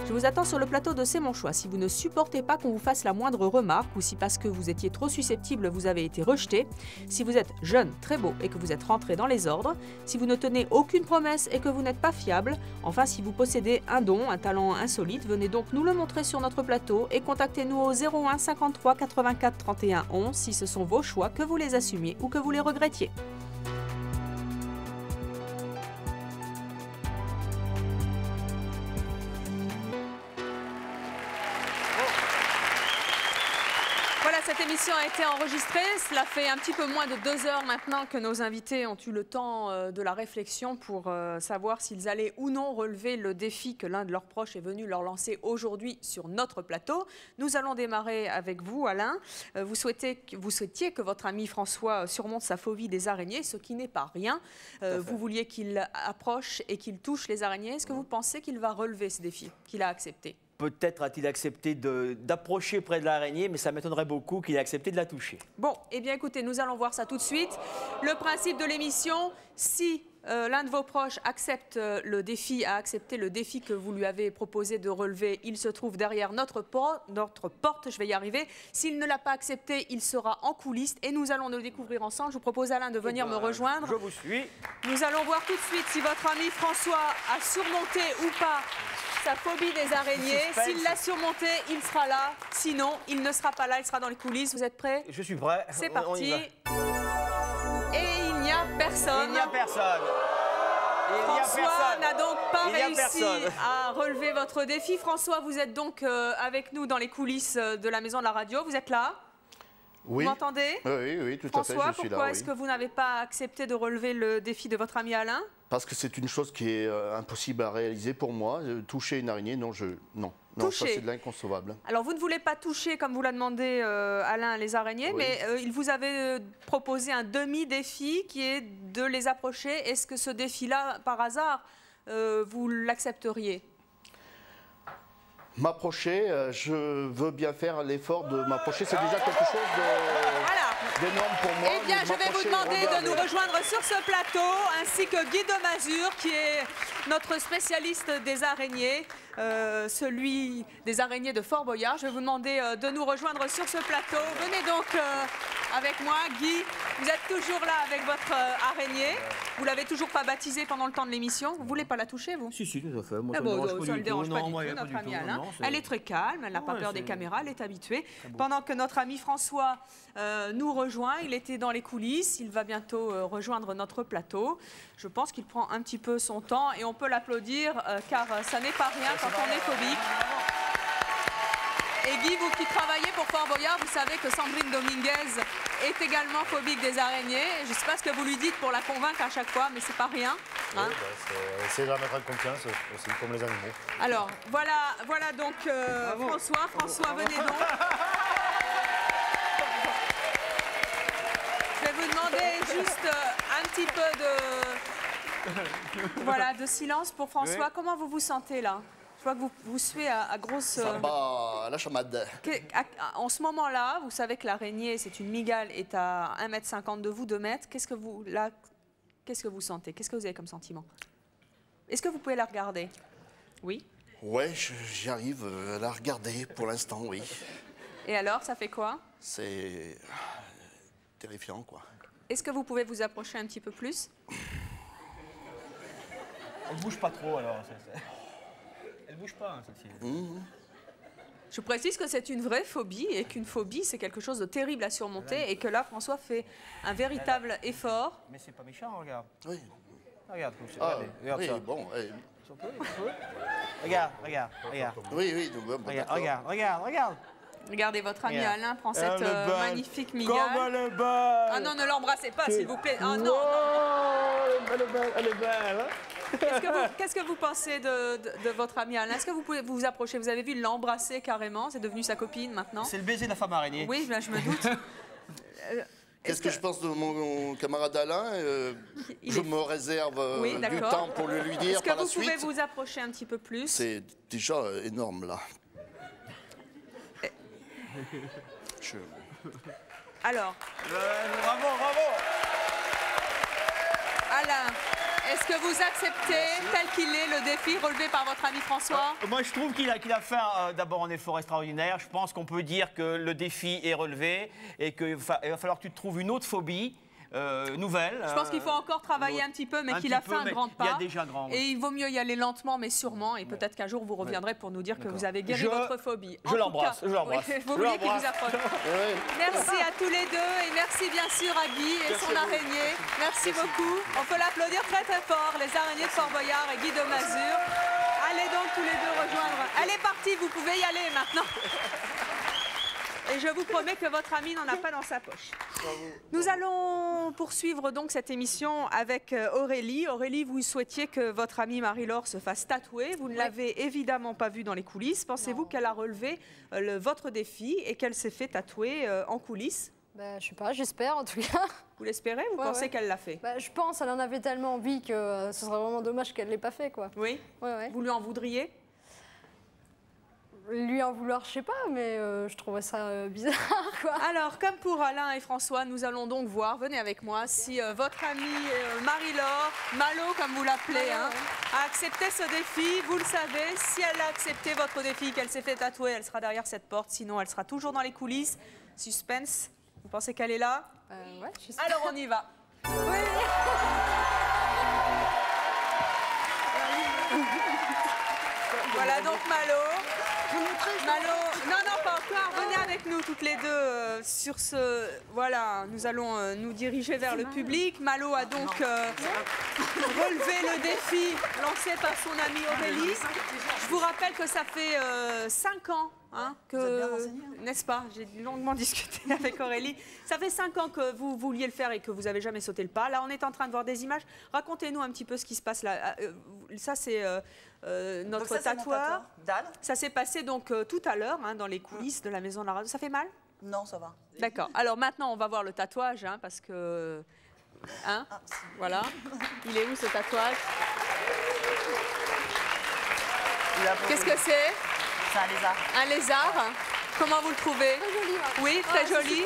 Je vous attends sur le plateau de C'est mon choix. Si vous ne supportez pas qu'on vous fasse la moindre remarque ou si parce que vous étiez trop susceptible vous avez été rejeté, si vous êtes jeune, très beau et que vous êtes rentré dans les ordres, si vous ne tenez aucune promesse et que vous n'êtes pas fiable, enfin si vous possédez un don, un talent insolite, venez donc nous le montrer sur notre plateau et contactez-nous au 01 53 84 31 11 si ce sont vos choix, que vous les assumiez ou que vous les regrettiez. Cette émission a été enregistrée. Cela fait un petit peu moins de 2 heures maintenant que nos invités ont eu le temps de la réflexion pour savoir s'ils allaient ou non relever le défi que l'un de leurs proches est venu leur lancer aujourd'hui sur notre plateau. Nous allons démarrer avec vous, Alain. Vous souhaitiez que votre ami François surmonte sa phobie des araignées, ce qui n'est pas rien. Vous vouliez qu'il approche et qu'il touche les araignées. Est-ce que vous pensez qu'il va relever ce défi qu'il a accepté ? Peut-être a-t-il accepté d'approcher près de l'araignée, mais ça m'étonnerait beaucoup qu'il ait accepté de la toucher. Bon, eh bien écoutez, nous allons voir ça tout de suite. Le principe de l'émission, si l'un de vos proches accepte le défi, a accepté le défi que vous lui avez proposé de relever, il se trouve derrière notre porte, je vais y arriver. S'il ne l'a pas accepté, il sera en coulisses et nous allons le découvrir ensemble. Je vous propose, Alain, de venir me rejoindre. Je vous suis. Nous allons voir tout de suite si votre ami François a surmonté ou pas sa phobie des araignées. S'il l'a surmonté, il sera là. Sinon, il ne sera pas là, il sera dans les coulisses. Vous êtes prêts? Je suis prêt. C'est parti. Et il n'y a personne. Il n'y a personne. François n'a donc pas réussi à relever votre défi. François, vous êtes donc avec nous dans les coulisses de la Maison de la Radio. Vous êtes là? Oui. Vous m'entendez? Oui, tout à fait, François, je suis là. pourquoi est-ce que vous n'avez pas accepté de relever le défi de votre ami Alain? Parce que c'est une chose qui est impossible à réaliser pour moi. Toucher une araignée, non, ça c'est de l'inconcevable. Alors vous ne voulez pas toucher, comme vous l'a demandé Alain, les araignées, oui. Mais il vous avait proposé un demi-défi qui est de les approcher. Est-ce que ce défi-là, par hasard, vous l'accepteriez? M'approcher, je veux bien faire l'effort de m'approcher. C'est déjà quelque chose d'énorme pour moi. Eh bien, je vais vous demander de nous rejoindre sur ce plateau, ainsi que Guy de Mazur, qui est notre spécialiste des araignées, celui des araignées de Fort Boyard. Je vais vous demander de nous rejoindre sur ce plateau. Venez donc avec moi. Guy, vous êtes toujours là avec votre araignée. Vous ne l'avez toujours pas baptisée pendant le temps de l'émission. Vous ne voulez pas la toucher, vous? Si, tout à fait. Moi, ça ne le dérange pas du tout, notre amie Alain. Elle est très calme, elle n'a pas peur des caméras, elle est habituée. Pendant que notre ami François nous rejoint, il était dans les coulisses, il va bientôt rejoindre notre plateau. Je pense qu'il prend un petit peu son temps et on peut l'applaudir car ça n'est pas rien quand on est phobique. Et Guy, vous qui travaillez pour Fort Boyard, vous savez que Sandrine Dominguez est également phobique des araignées. Je ne sais pas ce que vous lui dites pour la convaincre à chaque fois, mais c'est pas rien. Hein, essayer de la mettre en confiance aussi, comme les animaux. Alors, voilà donc François. François, venez donc. Je vais vous demander juste un petit peu de silence pour François. Oui. Comment vous vous sentez là? vois que vous suez à grosse... Ça bat à la chamade. En ce moment-là, vous savez que l'araignée, c'est une mygale, est à 1,50 m de vous, 2 mètres. Qu'est-ce que vous sentez? Qu'est-ce que vous avez comme sentiment? Est-ce que vous pouvez la regarder? Oui. Ouais, j'y arrive à la regarder pour l'instant, oui. Et alors, ça fait quoi? C'est terrifiant, quoi. Est-ce que vous pouvez vous approcher un petit peu plus? Elle bouge pas trop alors. Elle bouge pas, hein, celle-ci. Je précise que c'est une vraie phobie et qu'une phobie, c'est quelque chose de terrible à surmonter et que là, François fait un véritable effort. Mais c'est pas méchant, regarde. Oui. Regarde comme c'est. Ah, regarde oui, ça. bon. Regarde. Oui. Regarde. Regardez, votre ami Regarde. Alain prend cette magnifique mygale. Comme elle est belle. Ah non, ne l'embrassez pas, s'il vous plaît. Ah non, non. Elle est belle. Hein. Qu'est-ce que vous pensez de votre ami Alain? Est-ce que vous pouvez vous approcher? Vous avez vu l'embrasser carrément? C'est devenu sa copine maintenant? C'est le baiser de la femme araignée. Oui, je me doute. Qu'est-ce que je pense de mon camarade Alain? Je me réserve du temps pour le lui dire par la suite. Est-ce que vous pouvez vous approcher un petit peu plus? C'est déjà énorme, là. Alors. Bravo. Alain, est-ce que vous acceptez tel qu'il est le défi relevé par votre ami François? Moi, je trouve qu'il a fait d'abord un effort extraordinaire. Je pense qu'on peut dire que le défi est relevé et qu'il va falloir que tu te trouves une autre phobie nouvelle. Je pense qu'il faut encore travailler un petit peu, mais qu'il a fait un grand pas. Il y a déjà grand. Et il vaut mieux y aller lentement, mais sûrement. Et peut-être qu'un jour, vous reviendrez pour nous dire que vous avez guéri votre phobie. Je l'embrasse. Vous voulez qu'il vous approche. Merci à tous les deux et merci bien sûr à Guy et son araignée. Merci beaucoup. On peut l'applaudir très très fort, les araignées de Fort Boyard et Guy de Mazur. Allez donc tous les deux rejoindre. Elle est partie, vous pouvez y aller maintenant. Et je vous promets que votre ami n'en a pas dans sa poche. Nous allons poursuivre donc cette émission avec Aurélie. Aurélie, vous souhaitiez que votre amie Marie-Laure se fasse tatouer. Vous ne l'avez évidemment pas vue dans les coulisses. Pensez-vous qu'elle a relevé votre défi et qu'elle s'est fait tatouer en coulisses? Je sais pas, j'espère en tout cas. Vous l'espérez? Vous pensez qu'elle l'a fait? Je pense, elle en avait tellement envie que ce serait vraiment dommage qu'elle ne l'ait pas fait, quoi. Oui. Vous lui en voudriez? Lui en vouloir, je sais pas, mais je trouvais ça bizarre, quoi. Alors, comme pour Alain et François, nous allons donc voir, venez avec moi, si votre amie Marie-Laure, Malo comme vous l'appelez, a accepté ce défi. Vous le savez, si elle a accepté votre défi, qu'elle s'est fait tatouer, elle sera derrière cette porte, sinon elle sera toujours dans les coulisses. Suspense, vous pensez qu'elle est là? Ouais, j'espère. Alors on y va. Oui. Voilà donc Malo. Non, pas encore. Venez avec nous toutes les deux sur ce... Voilà, nous allons nous diriger vers le public. Malo a donc relevé le défi lancé par son amie Aurélie. Je vous rappelle que ça fait 5 ans que... N'est-ce pas? J'ai longuement discuté avec Aurélie. Ça fait 5 ans que vous vouliez le faire et que vous n'avez jamais sauté le pas. Là, on est en train de voir des images. Racontez-nous un petit peu ce qui se passe là. Ça, c'est... notre tatoueur. Ça s'est passé donc tout à l'heure dans les coulisses de la maison de la radio. Ça fait mal? Non, ça va. D'accord. Alors maintenant, on va voir le tatouage parce que... Voilà. Il est où ce tatouage? Qu'est-ce que c'est? C'est un lézard. Un lézard. Comment vous le trouvez? Très joli. Oui, très joli.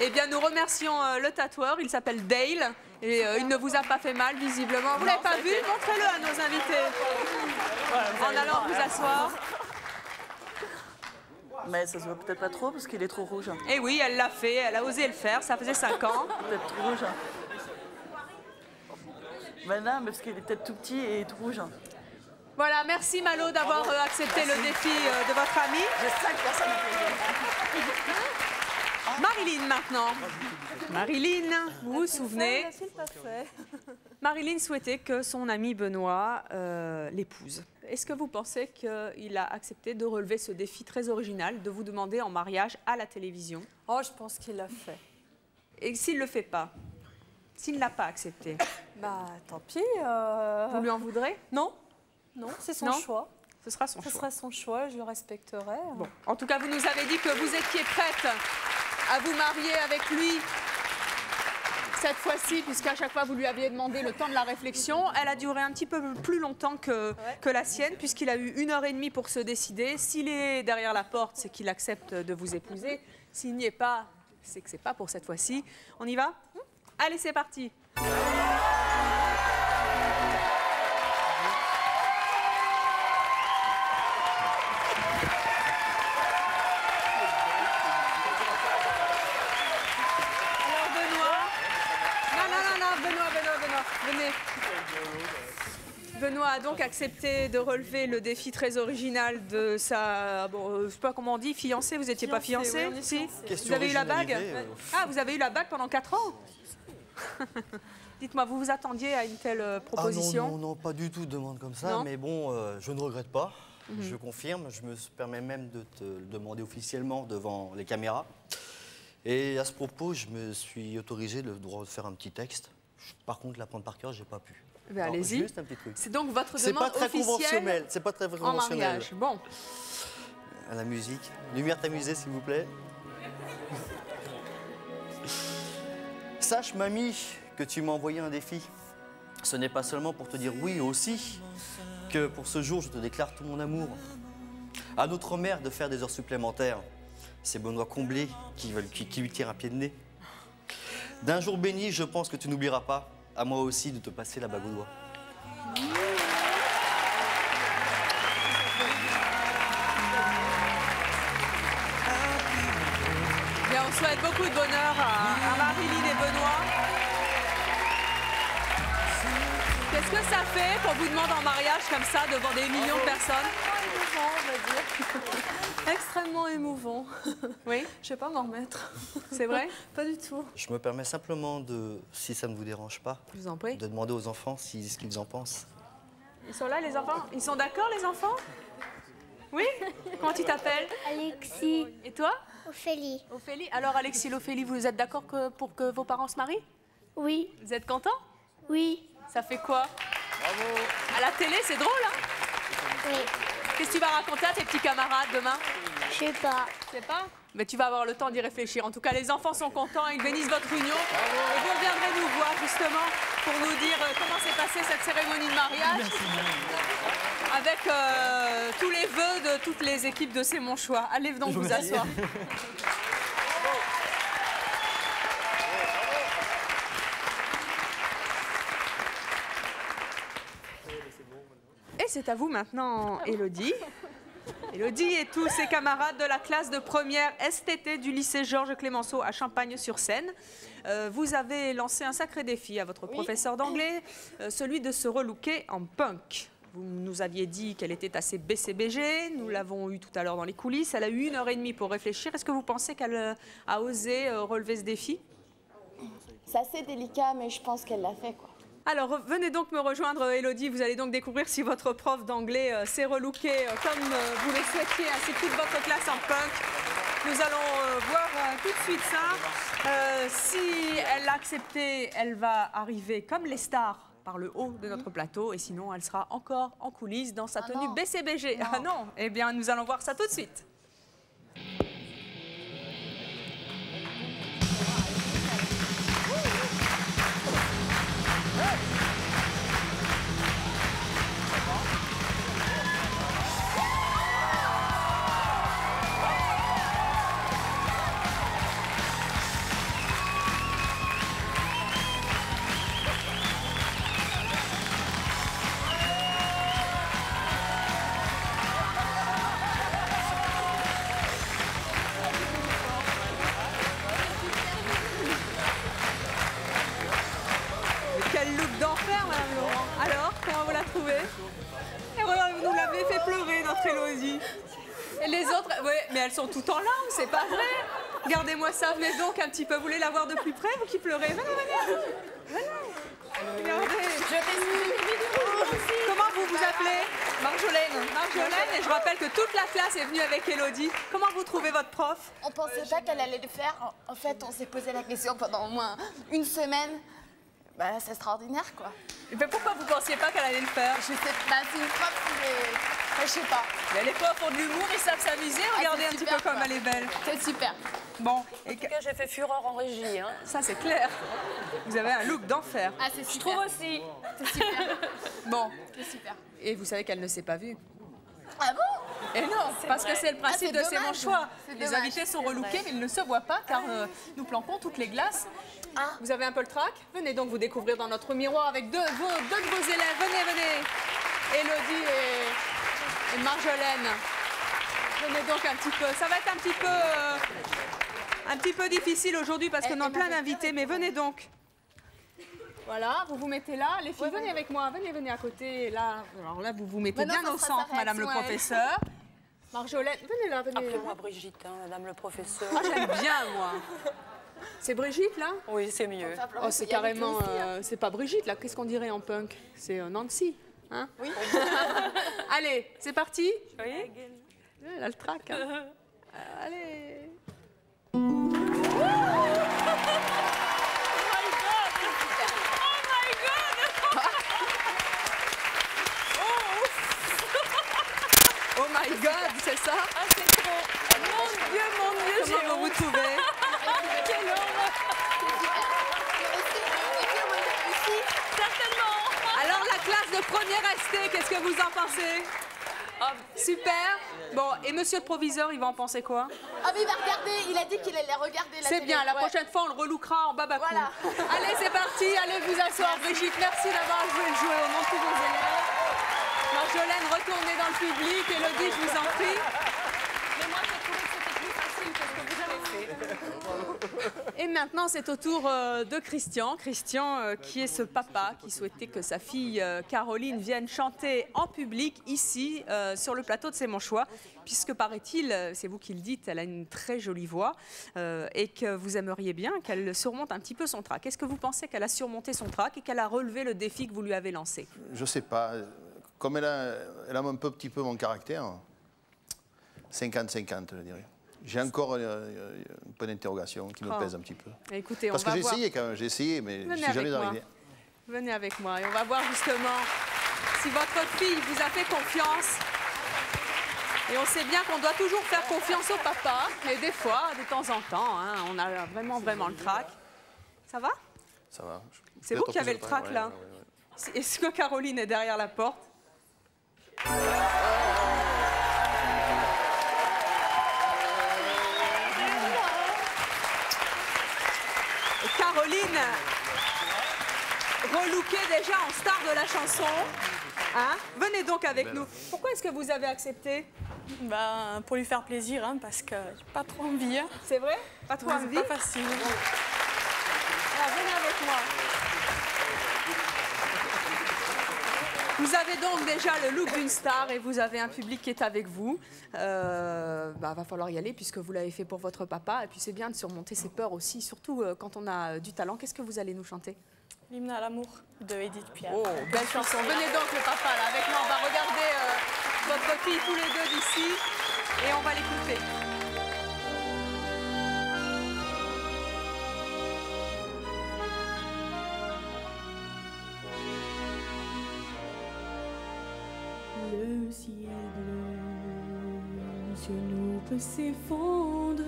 Eh bien, nous remercions le tatoueur. Il s'appelle Dale. Et il ne vous a pas fait mal, visiblement. Vous ne l'avez pas vu? Montrez-le à nos invités. En allant vous asseoir. Mais ça se voit peut-être pas trop parce qu'il est trop rouge. Eh oui, elle l'a fait. Elle a osé le faire. Ça faisait 5 ans. Peut-être trop rouge. Mais non, mais parce qu'il est peut-être tout petit et tout rouge. Voilà, merci Malo d'avoir accepté le défi de votre amie. J'ai 5 personnes à Marilyn maintenant. Marilyn, vous vous souvenez? Marilyn souhaitait que son ami Benoît l'épouse. Est-ce que vous pensez qu'il a accepté de relever ce défi très original de vous demander en mariage à la télévision? Oh, je pense qu'il l'a fait. Et s'il ne le fait pas? S'il ne l'a pas accepté? Tant pis. Vous lui en voudrez? Non, c'est son choix. Ce sera son choix. Ce sera son choix, je le respecterai. Bon. En tout cas, vous nous avez dit que vous étiez prête à vous marier avec lui Cette fois-ci, puisqu'à chaque fois vous lui aviez demandé le temps de la réflexion, elle a duré un petit peu plus longtemps que la sienne, puisqu'il a eu 1h30 pour se décider. S'il est derrière la porte, c'est qu'il accepte de vous épouser. S'il n'y est pas, c'est que c'est pas pour cette fois-ci. On y va? Allez, c'est parti. Venez. Benoît a donc accepté de relever le défi très original de sa, bon, je sais pas comment on dit, fiancée. Vous n'étiez pas fiancée? Oui, si. Question Vous avez eu la bague Ah, vous avez eu la bague pendant 4 ans. Dites-moi, vous vous attendiez à une telle proposition? Ah non, pas du tout, demande comme ça, non. Mais bon, je ne regrette pas. Je confirme, je me permets même de te le demander officiellement devant les caméras. Et à ce propos, je me suis autorisé le droit de faire un petit texte. Par contre, l'apprendre par cœur, j'ai pas pu. Allez-y. Juste un petit truc. C'est donc votre C'est demande pas très officielle conventionnel. C'est pas très conventionnel. En mariage. Bon. À la musique. Lumière tamisée, s'il vous plaît. Sache, mamie, que tu m'as envoyé un défi. Ce n'est pas seulement pour te dire oui aussi, que pour ce jour, je te déclare tout mon amour. À notre mère de faire des heures supplémentaires. C'est Benoît Comblé qui lui tire un pied de nez. D'un jour béni, je pense que tu n'oublieras pas, à moi aussi, de te passer la bague au doigt. Bien, on souhaite beaucoup de bonheur à Marie-Line et Benoît. Qu'est-ce que ça fait qu'on vous demande en mariage comme ça devant des millions de personnes? Émouvant, on va dire. Extrêmement émouvant. Oui. Je vais pas m'en remettre. C'est vrai? Pas du tout. Je me permets simplement de, si ça ne vous dérange pas, je vous en prie, de demander aux enfants ce qu'ils en pensent. Ils sont là, les enfants? Ils sont d'accord, les enfants? Oui? Comment tu t'appelles? Alexis. Et toi? Ophélie. Ophélie. Alors, Alexis et Ophélie, vous êtes d'accord pour que vos parents se marient? Oui. Vous êtes contents? Oui. Ça fait quoi? Bravo. À la télé, c'est drôle, hein? Oui. Qu'est-ce que tu vas raconter à tes petits camarades demain? Je sais pas. Tu sais pas? Mais tu vas avoir le temps d'y réfléchir. En tout cas, les enfants sont contents, ils bénissent votre union. Et vous reviendrez nous voir justement pour nous dire comment s'est passée cette cérémonie de mariage. Avec tous les vœux de toutes les équipes de C'est mon choix. Allez donc vous asseoir. Et c'est à vous maintenant, Élodie. Élodie et tous ses camarades de la classe de première STT du lycée Georges Clemenceau à Champagne-sur-Seine. Vous avez lancé un sacré défi à votre professeur d'anglais, celui de se relooker en punk. Vous nous aviez dit qu'elle était assez BCBG, nous l'avons eu tout à l'heure dans les coulisses. Elle a eu 1h30 pour réfléchir. Est-ce que vous pensez qu'elle a osé relever ce défi? C'est assez délicat, mais je pense qu'elle l'a fait, quoi. Alors, venez donc me rejoindre, Élodie. Vous allez donc découvrir si votre prof d'anglais s'est relooké comme vous le souhaitiez, ainsi que toute votre classe en punk. Nous allons voir tout de suite ça. Si elle l'a accepté, elle va arriver comme les stars par le haut de notre plateau. Et sinon, elle sera encore en coulisses dans sa tenue BCBG. Ah non? Eh bien, nous allons voir ça tout de suite. Vous nous l'avez fait pleurer, notre Élodie. Et les autres, oui, mais elles sont toutes en larmes, c'est pas vrai. Regardez-moi ça, venez donc un petit peu. Vous voulez la voir de plus près, vous qui pleurez? Venez, venez. Regardez. Comment vous vous appelez? Marjolaine. Marjolaine, et je rappelle que toute la classe est venue avec Élodie. Comment vous trouvez votre prof? On pensait pas qu'elle allait le faire. En fait, on s'est posé la question pendant au moins une semaine. Bah, c'est extraordinaire, quoi. Mais pourquoi vous pensiez pas qu'elle allait le faire? Je sais pas, c'est une prof Je sais pas. Mais les profs ont de l'humour, ils savent s'amuser. Regardez un petit peu comme elle est belle. C'est super. Bon. En tout cas, j'ai fait fureur en régie. Hein. Ça, c'est clair. Vous avez un look d'enfer. Ah, c'est super. Je trouve aussi. C'est super. Bon. C'est super. Et vous savez qu'elle ne s'est pas vue. Ah bon? Et non, parce que c'est le principe de C'est mon choix. C'est Les dommage. invités sont relookés, mais ils ne se voient pas car nous planquons toutes les glaces. Vous avez un peu le trac? Venez donc vous découvrir dans notre miroir avec deux de vos élèves. Venez, venez. Élodie et Marjolaine. Venez donc un petit peu. Ça va être un petit peu difficile aujourd'hui parce qu'on a plein d'invités, mais venez donc. Voilà, vous vous mettez là. Les filles, venez avec moi. Venez, venez à côté. Là, alors là, vous vous mettez Maintenant, bien ça au sera centre, sa madame le réaction, professeur. Marjolaine, venez là, venez. Appelez-moi Brigitte, hein, madame le professeur. Ah, j'aime bien, moi. C'est Brigitte, là? Oui, c'est mieux. Oh, c'est carrément... c'est pas Brigitte, là. Qu'est-ce qu'on dirait en punk? C'est Nancy, hein? Oui. Allez, c'est parti? Oui. Elle a le trac, hein. Allez. Oh my God, c'est ça? Ah, c'est trop. Mon Dieu, Comment vous vous trouvez? Quelle horreur. Certainement. Alors, la classe de première ST, qu'est-ce que vous en pensez? Super. Bon, et monsieur le proviseur, il va en penser quoi? Ah mais il va regarder, il a dit qu'il allait regarder la C'est télé. bien, la Ouais. prochaine fois, on le relookera en babacou. Voilà. Allez, c'est parti, allez vous asseoir. Brigitte, merci d'avoir joué le jeu au nom de tous vos élèves. Marjolaine, retournez dans le public. Élodie, je vous en prie. Mais moi, j'ai trouvé que c'était plus facile que ce que vous avez fait. Et maintenant, c'est au tour de Christian. Christian, qui est ce papa qui souhaitait que sa fille Caroline vienne chanter en public ici, sur le plateau de C'est mon choix, puisque paraît-il, c'est vous qui le dites, elle a une très jolie voix et que vous aimeriez bien qu'elle surmonte un petit peu son trac. Est-ce que vous pensez qu'elle a surmonté son trac et qu'elle a relevé le défi que vous lui avez lancé? Je sais pas. Comme elle a un petit peu mon caractère, 50-50, je dirais. J'ai encore un peu d'interrogation qui me pèse un petit peu. Écoutez, parce on que va j'ai voir. essayé quand même, j'ai essayé, mais je Venez suis jamais avec moi. arrivé. Venez avec moi et on va voir justement si votre fille vous a fait confiance. Et on sait bien qu'on doit toujours faire confiance au papa, mais des fois, de temps en temps, hein, on a vraiment le trac. Ça va? Ça va. C'est vous qui avez le trac là? Est-ce que Caroline est derrière la porte? Caroline, relookée déjà en star de la chanson. Hein? Venez donc avec nous. Pourquoi est-ce que vous avez accepté? Ben, pour lui faire plaisir, hein, parce que j'ai pas trop envie. Hein. C'est vrai? Pas trop envie? C'est pas facile. Alors, venez avec moi. Vous avez donc déjà le look d'une star et vous avez un public qui est avec vous. Va falloir y aller puisque vous l'avez fait pour votre papa. Et puis c'est bien de surmonter ses peurs aussi, surtout quand on a du talent. Qu'est-ce que vous allez nous chanter? L'hymne à l'amour de Edith Piaf. Oh, belle chanson. Venez donc le papa là avec moi. On va regarder votre fille tous les deux d'ici et on va l'écouter. Le ciel bleu sur nous peut s'effondrer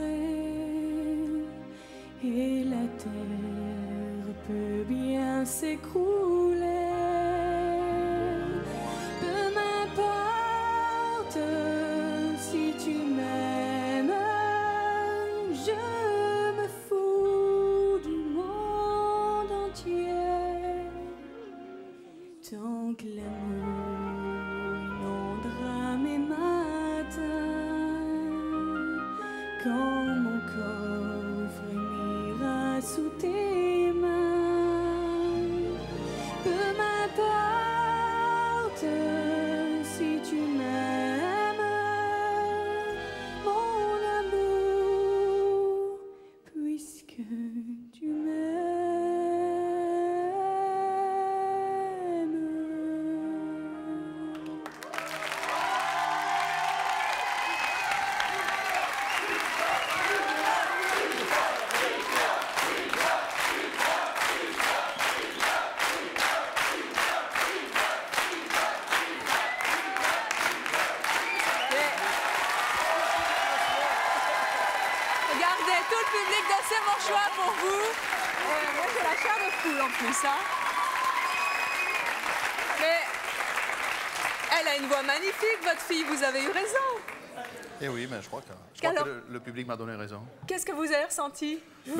et la terre peut bien s'écrouler. Peu m'importe si tu m'aimes, je me fous du monde entier. Tant que l'amour inondera mes matins, quand mon corps frémira sous tes mains. Peu m'importe si tu m'aimes, mon amour, puisque tu m'aimes. choix pour vous. Moi, j'ai la chair de poule en plus. Hein. Mais elle a une voix magnifique, votre fille. Vous avez eu raison. Eh oui, mais je crois que le public m'a donné raison. Qu'est-ce que vous avez ressenti? J'ai eu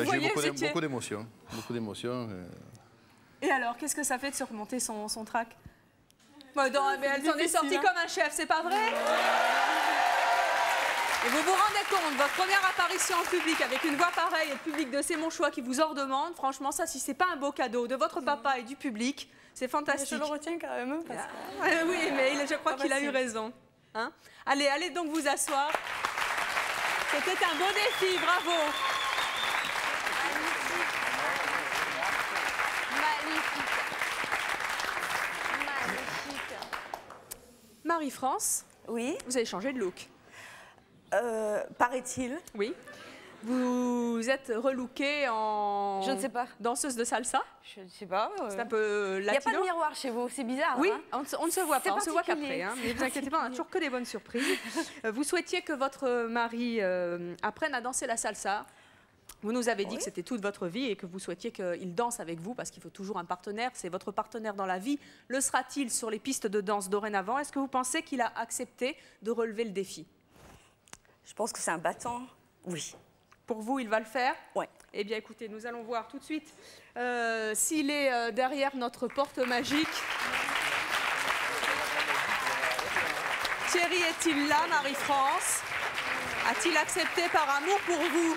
beaucoup d'émotions. Beaucoup d'émotions. Et alors, qu'est-ce que ça fait de surmonter son trac? Mais elle s'en est sortie comme un chef, c'est pas vrai? Et vous vous rendez compte, votre première apparition en public avec une voix pareille et le public de C'est mon choix qui vous en demande, franchement, ça, si c'est pas un beau cadeau de votre papa et du public, c'est fantastique. Je le retiens quand même. Parce que... oui, mais je crois qu'il a eu raison. Hein? Allez donc vous asseoir. C'était un beau défi, bravo. Magnifique. Marie-France. Oui. Vous avez changé de look. Paraît-il. Oui. Vous êtes relookée en... Je ne sais pas. Danseuse de salsa. Je ne sais pas. C'est un peu latino. Il n'y a pas de miroir chez vous, c'est bizarre. Oui, hein, on ne se voit pas, on se voit particulier. qu'après. Hein, mais ne vous inquiétez pas, on n'a toujours que des bonnes surprises. Vous souhaitiez que votre mari apprenne à danser la salsa. Vous nous avez dit que c'était toute votre vie et que vous souhaitiez qu'il danse avec vous parce qu'il faut toujours un partenaire. C'est votre partenaire dans la vie. Le sera-t-il sur les pistes de danse dorénavant? Est-ce que vous pensez qu'il a accepté de relever le défi? Je pense que c'est un battant, oui. Pour vous, il va le faire? Oui. Eh bien, écoutez, nous allons voir tout de suite s'il est derrière notre porte magique. Thierry est-il là, Marie-France? A-t-il accepté par amour pour vous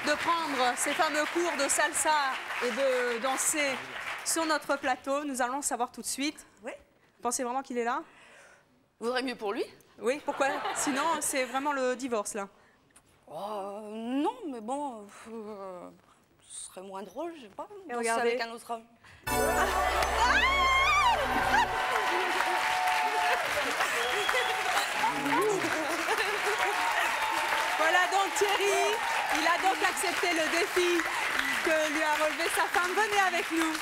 de prendre ces fameux cours de salsa et de danser sur notre plateau? Nous allons le savoir tout de suite. Oui. Vous pensez vraiment qu'il est là? Vous vaudrait mieux pour lui? Oui, pourquoi? Sinon, c'est vraiment le divorce, là. Non, mais bon, ce serait moins drôle, je sais pas. Et regardez. Avec un autre homme. Voilà donc Thierry, il a donc accepté le défi que lui a relevé sa femme. Venez avec nous.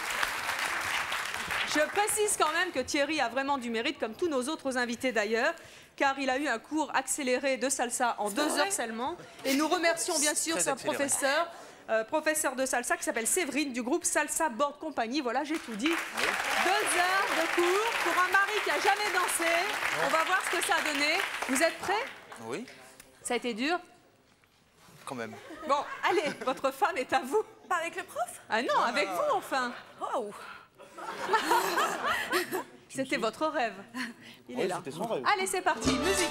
Je précise quand même que Thierry a vraiment du mérite, comme tous nos autres invités d'ailleurs, car il a eu un cours accéléré de salsa en 2 heures seulement. Et nous remercions bien sûr son professeur de salsa qui s'appelle Séverine du groupe Salsa Board Company. Voilà, j'ai tout dit. 2 heures de cours pour un mari qui n'a jamais dansé. On va voir ce que ça a donné. Vous êtes prêts? Oui. Ça a été dur? Quand même. Bon, allez, votre femme est à vous. Pas avec le prof? Ah non, avec vous enfin. Oh. C'était votre rêve. Il est là. C'était son rêve. Allez, c'est parti, musique.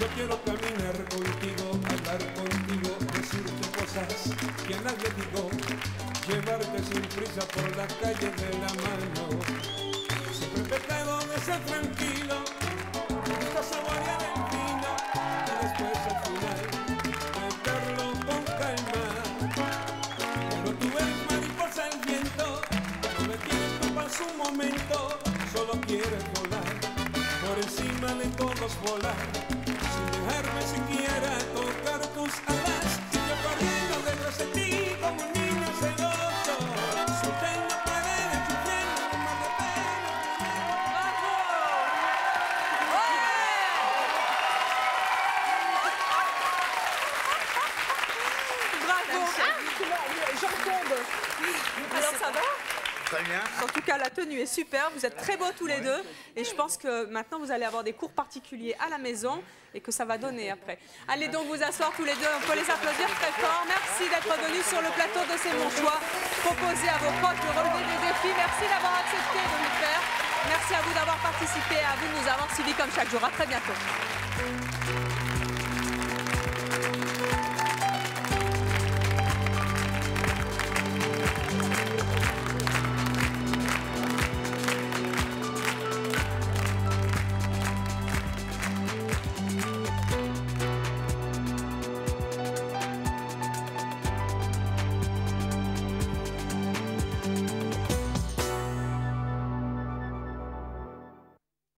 Yo quiero caminar contigo, hablar contigo, decirte cosas que a nadie digo, llevarte sin prisa por la calle de la mano. Siempre he pecado de ser tranquilo, me gusta saborear el vino y después al final beberlo con calma. Pero tú eres mariposa al viento, no me tienes culpas un momento, solo quieres volar, por encima de todos volar. Sin dejarme siquiera tocar tus alas, y yo corriendo detrás de ti como un niño celoso, soltando paredes, sufriendo un mar de Bravo. J'en tombe. Alors ça va? Très bien. En tout cas, la tenue est super. Vous êtes très beaux tous les deux. Et je pense que maintenant, vous allez avoir des cours particuliers à la maison et que ça va donner après. Allez donc vous asseoir tous les deux. On peut les applaudir très fort. Merci d'être venus sur le plateau de C'est mon choix. Proposez à vos proches de relever des défis. Merci d'avoir accepté de le faire. Merci à vous d'avoir participé, à vous de nous avoir suivis comme chaque jour. À très bientôt.